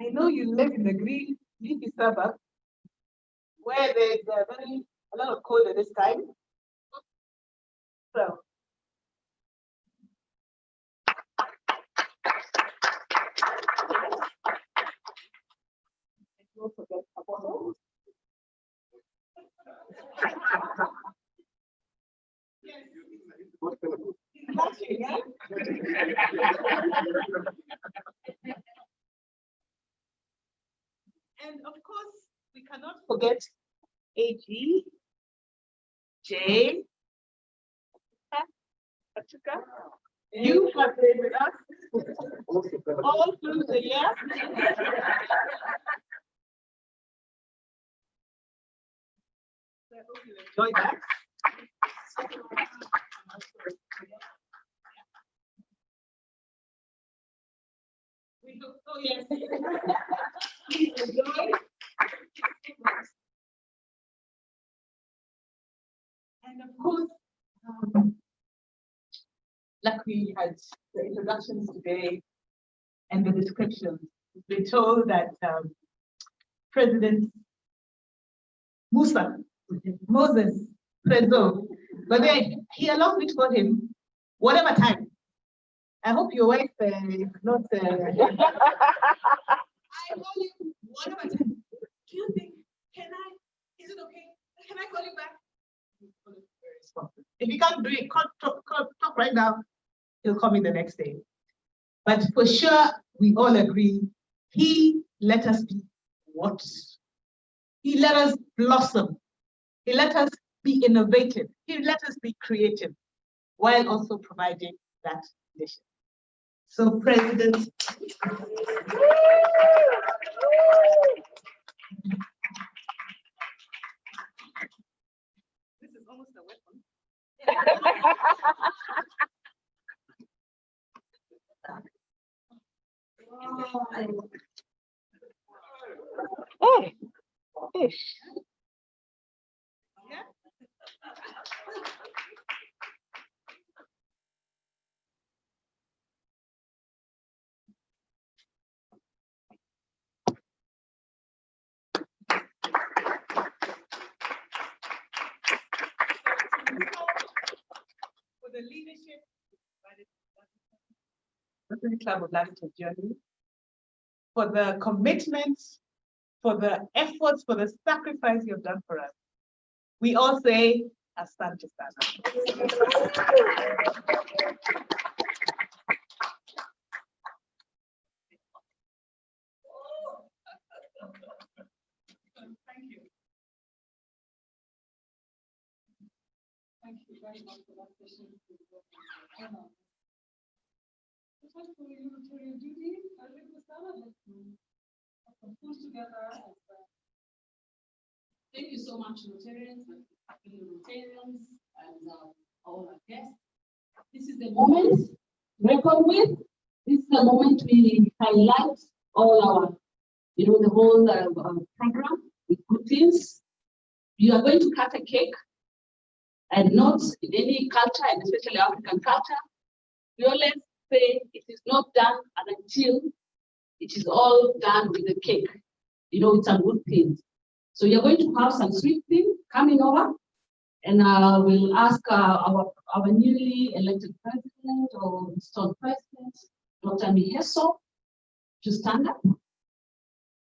I know you live in the green, leafy suburb where there's a lot of cold at this time. So, you also get a bottle. Yes. And of course, we cannot forget AG, J, Pachuca. You have been with us all through the year. So I hope you enjoy that. We hope, oh yes. Please enjoy. And of course, like we had the introductions today and the descriptions, we've been told that President Musa, Moses, Prezo. But then he allowed me to call him whatever time. I hope your wife is not. I call him whatever time. Do you think? Can I? Is it okay? Can I call you back? If you can't do it, talk right now. He'll call me the next day. But for sure, we all agree, he let us be what? He let us blossom. He let us be innovative. He let us be creative, while also providing that vision. So, President. This is almost a weapon. Hey, ish. Yeah. For the leadership, Club of Latitude Journey, for the commitment, for the efforts, for the sacrifice you've done for us. We all say, Asante sana. Thank you. Thank you very much for that question. Just for Unitarian duty, I think the salad and pull together. Thank you so much, Rotarians and Rotarians and all our guests. This is the moment to record with. This is the moment we highlight all our, the whole program with good things. You are going to cut a cake, and not in any culture, and especially African culture. We always say it is not done until it is all done with the cake. It's a good thing. So you're going to have some sweet thing coming over, and we'll ask our newly elected president or installed president, Dr. Miheso, to stand up.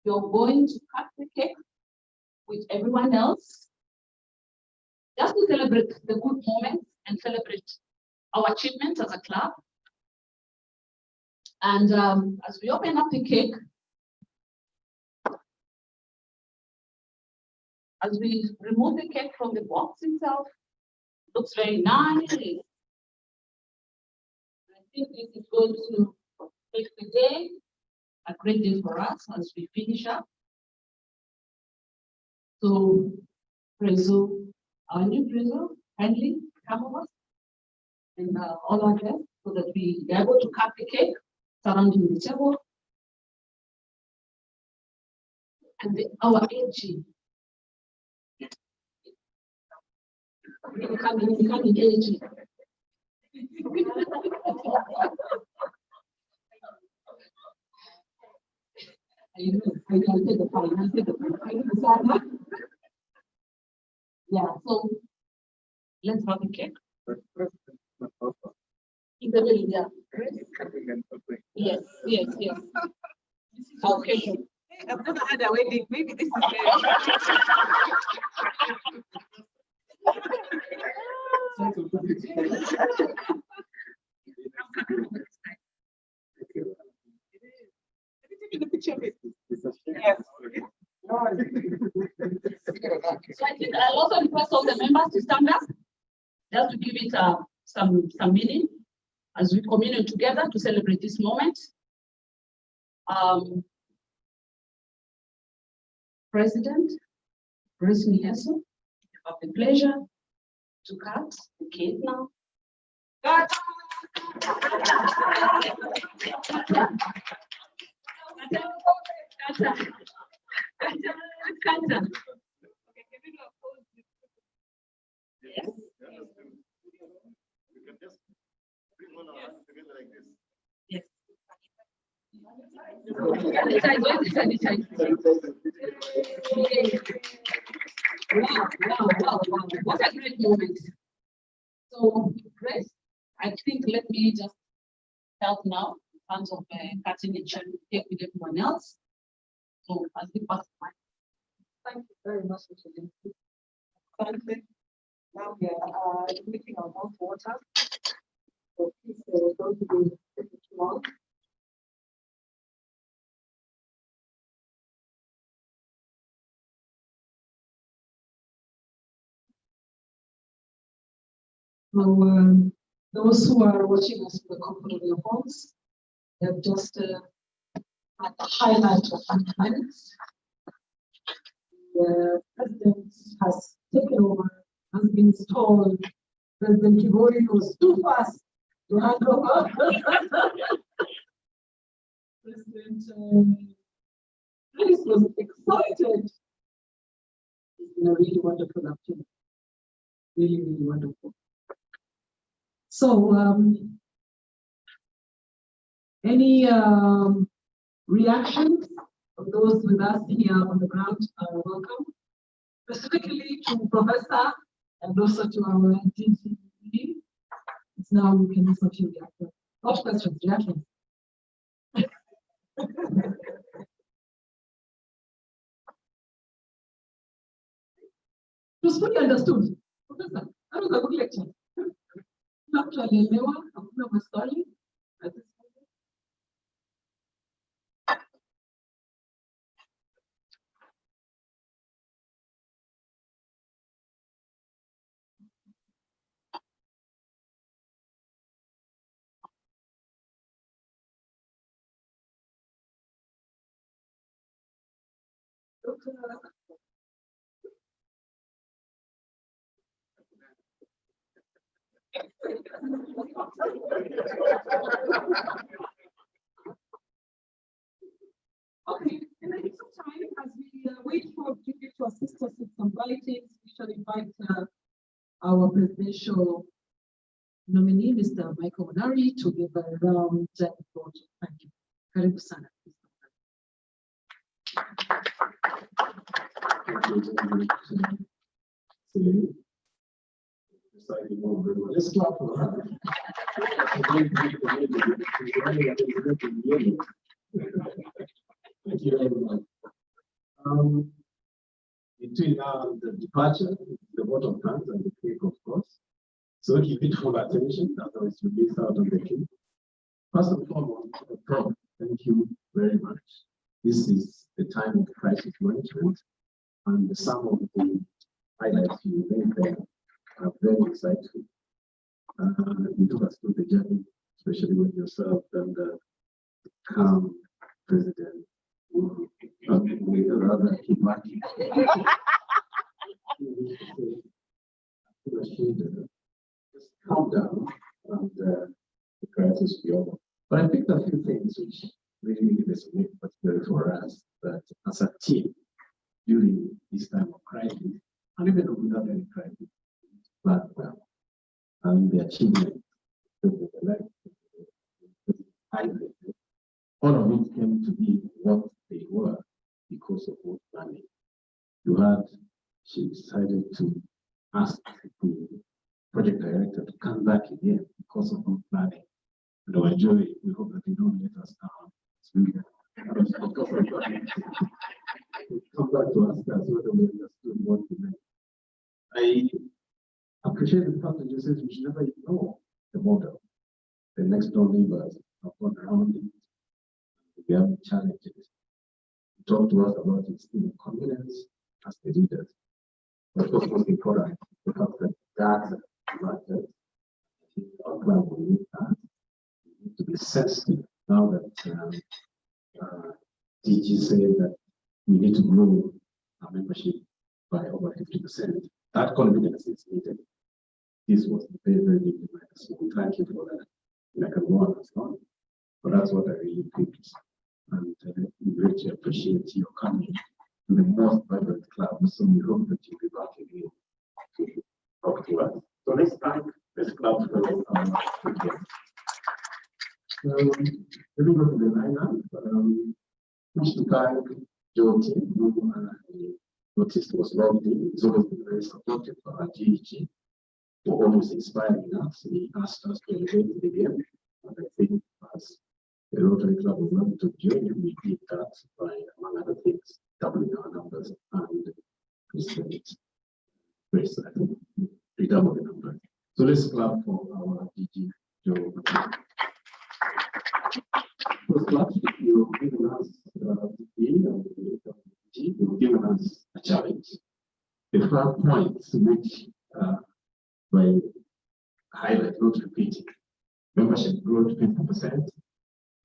You're going to cut the cake with everyone else, just to celebrate the good moments and celebrate our achievements as a club. And as we open up the cake, as we remove the cake from the box itself, looks very nice. I think this is going to make the day a great day for us as we finish up. So, Prezo, our new Prezo, kindly come over and all our guests so that we are able to cut the cake surrounding the table. And our AG. Becoming AG. Yeah, so let's have the cake. In the middle, yeah. Yes. Okay. I've never had a wedding. Maybe this is the picture of it. Yes. So I think I'll also request all the members to stand up, just to give it some meaning as we commune together to celebrate this moment. President Bruce Miheso, you have the pleasure to cut the cake now. Cut. Yes. You can just bring all our hands together like this. Yes. Wow. What a great moment. So, Grace, I think let me just help now in terms of cutting the check with everyone else. So, as we pass the mic. Thank you very much, Mr. Lindsay. Thank you. Now we are drinking our hot water. So please, going to be taking too long. So, those who are watching us from the comfort of your homes, have just had the highlight of the events. The president has taken over, has been installed. President Kibori was too fast to hand over. President Chris was excited. It's been a really wonderful afternoon. Really, really wonderful. So, any reactions of those with us here on the ground are welcome, specifically to Professor and also to our DG. It's now we can listen to reactions. Not questions, reactions. It was fully understood. Professor, that was a good lecture. Actually, hakuna maswali. Okay, in the interest of time, as we wait for Judy to assist us with some writings, we shall invite our presidential nominee, Mr. Michael Onari, to give a round of applause. Thank you. Karibu sana. Let's clap for her. Thank you, everyone. Between now and the departure, the vote of thanks and the cake, of course. So give it full attention, otherwise you miss out on the cake. First and foremost, Prof, thank you very much. This is the time of crisis management, and some of the highlights you made there are very insightful. You took us through the journey, especially with yourself and the calm president, rather Kibaki. Just calm down and the crisis will be over. But I picked a few things which really resonate particularly for us, that as a team during this time of crisis, and even without any crisis, plan well. And the achievement all of it came to be what they were because of what planning. She decided to ask the project director to come back again because of good planning. And our joy, we hope that they don't let us down. Come back to ask us whether we understood what we meant. I appreciate the fact that you said we should never ignore the model. The next door neighbors have gone around it. We have challenges. Talk to us about instilling confidence as the leaders. But what's most important, the fact that that matters. Our plan will need that. We need to be sensitive now that DG said that we need to grow our membership by over 50%. That confidence is needed. This was very, very big demand. So thank you for that. And I can go on as long, but that's what I really picked. And we greatly appreciate your coming to the most vibrant club. So we hope that you'll be back again to talk to us. So let's thank this club for let me go to the lineup. Wish to thank Joe Tim, who noticed was lovely. He's always been very supportive for our GEG, for always inspiring us. He asked us to elevate the game. And I think as the Rotary Club of London to join, we did that by, among other things, doubling our numbers and Christians. Grace, I think, we doubled the number. So let's clap for our DG, Joe. First clap, you've given us you've given us a challenge. The 5 points which by highlight, not repeating. Membership growth 50%.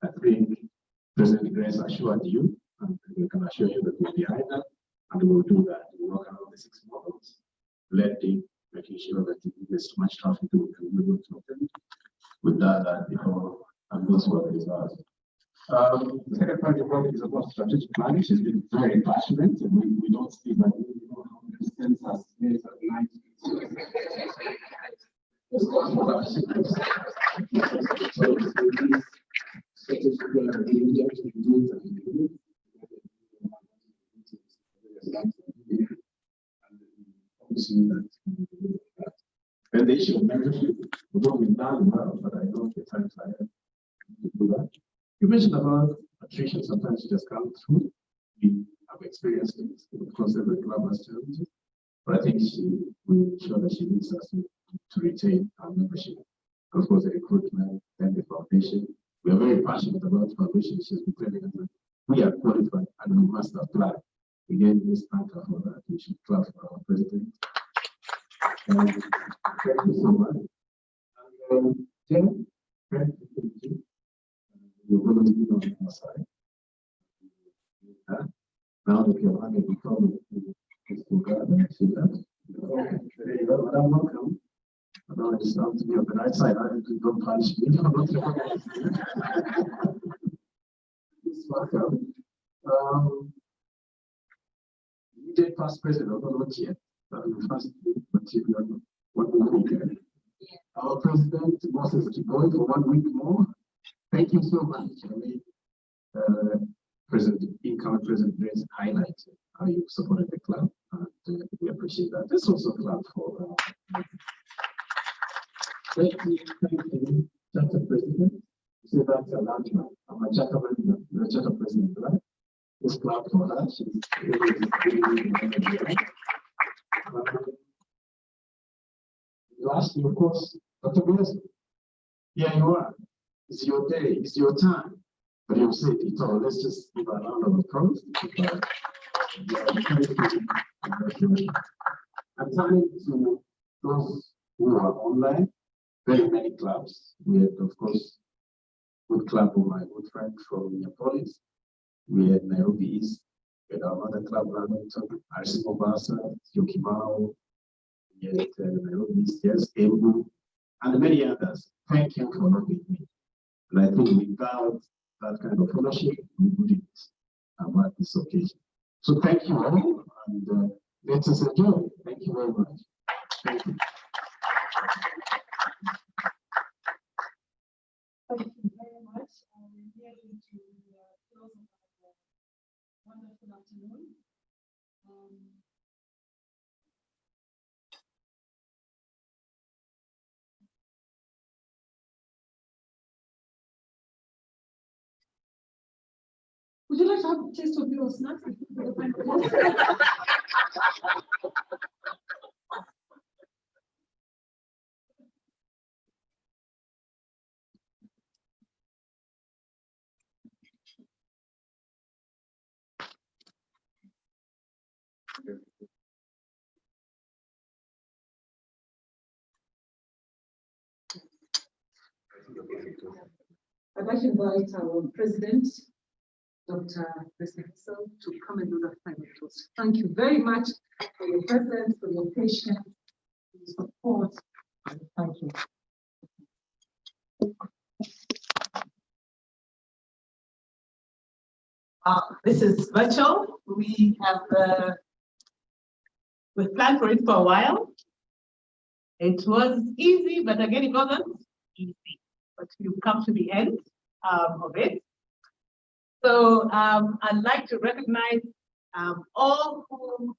I think President Grace assured you, and we can assure you that we'll be behind that, and we'll do that. We'll work around the 6 models, making sure that if there's too much traffic, we can be able to attend. With that, before and those were the results. The second part of the project is about strategic planning. She's been very passionate, and we don't see that we know how many sensors days at night. And the issue of membership, we've done well, but I know the times I have to do that. You mentioned about attrition, sometimes it just comes through. We have experienced it, of course, every club has challenges, but I think we'll ensure that she needs us to retain our membership. Of course, the recruitment and the foundation. We are very passionate about foundation. She's been telling us that we are qualified and we must apply. Again, this anchor for that. We should clap for our president. Thank you so much. And Jen, thank you. You're going to be on our side. Now that you're having a problem with the see that. There you go, Madam, welcome. No, it's not to be on the right side. I don't punish me. Please welcome. Immediate past president, although not yet. First, but you know, 1 week. Our president wants us to go for 1 week more. Thank you so much. President, incoming President Grace highlighted how you supported the club, and we appreciate that. This also club for. Thank you, Chapter President. So that's a large man. I'm a chapter president, you're a chapter president, right? This club for her, she's really lastly, of course, Dr. Miheso, here you are. It's your day, it's your time. But you said it all. Let's just give a round of applause. I'm turning to those who are online. Very many clubs. We had, of course, good club of my good friend from Minneapolis. We had Nairobi East. We had our other club, RC Mombasa, Yokimau. We had Nairobi East, yes, Embu, and many others. Thank you for loving me. And I think without that kind of ownership, we wouldn't have at this occasion. So thank you all, and let us enjoy. Thank you very much. Thank you. Thank you very much. We're here to close our wonderful afternoon. Would you like to have a taste of your snacks? I'd like to invite our president, Dr. Miheso, to come and do the final toast. Thank you very much for your presence, for your patience, for your support. Thank you. This is virtual. We have we've planned for it for a while. It was easy, but again, it wasn't easy. But we've come to the end of it. So I'd like to recognize all who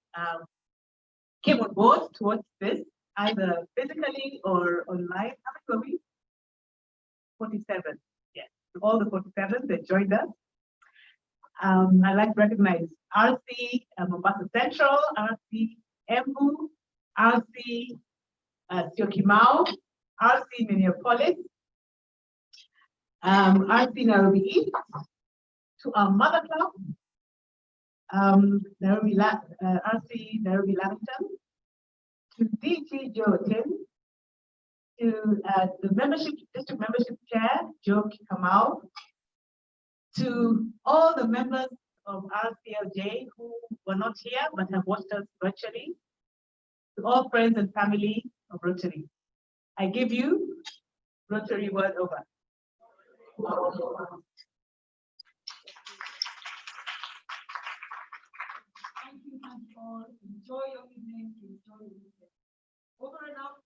came on board towards this, either physically or online. How many were we? 47. Yes, all the 47 that joined us. I'd like to recognize RC Mombasa Central, RC Embu, RC Syokimau, RC Minneapolis, RC Nairobi East, to our mother club, RC Nairobi Lavington, to DG Jotin, to the district membership chair, Joe Kamau, to all the members of RCLJ who were not here but have watched us virtually, to all friends and family of Rotary. I give you Rotary word over. Thank you and all. Enjoy your evening. Enjoy your weekend. Over and out.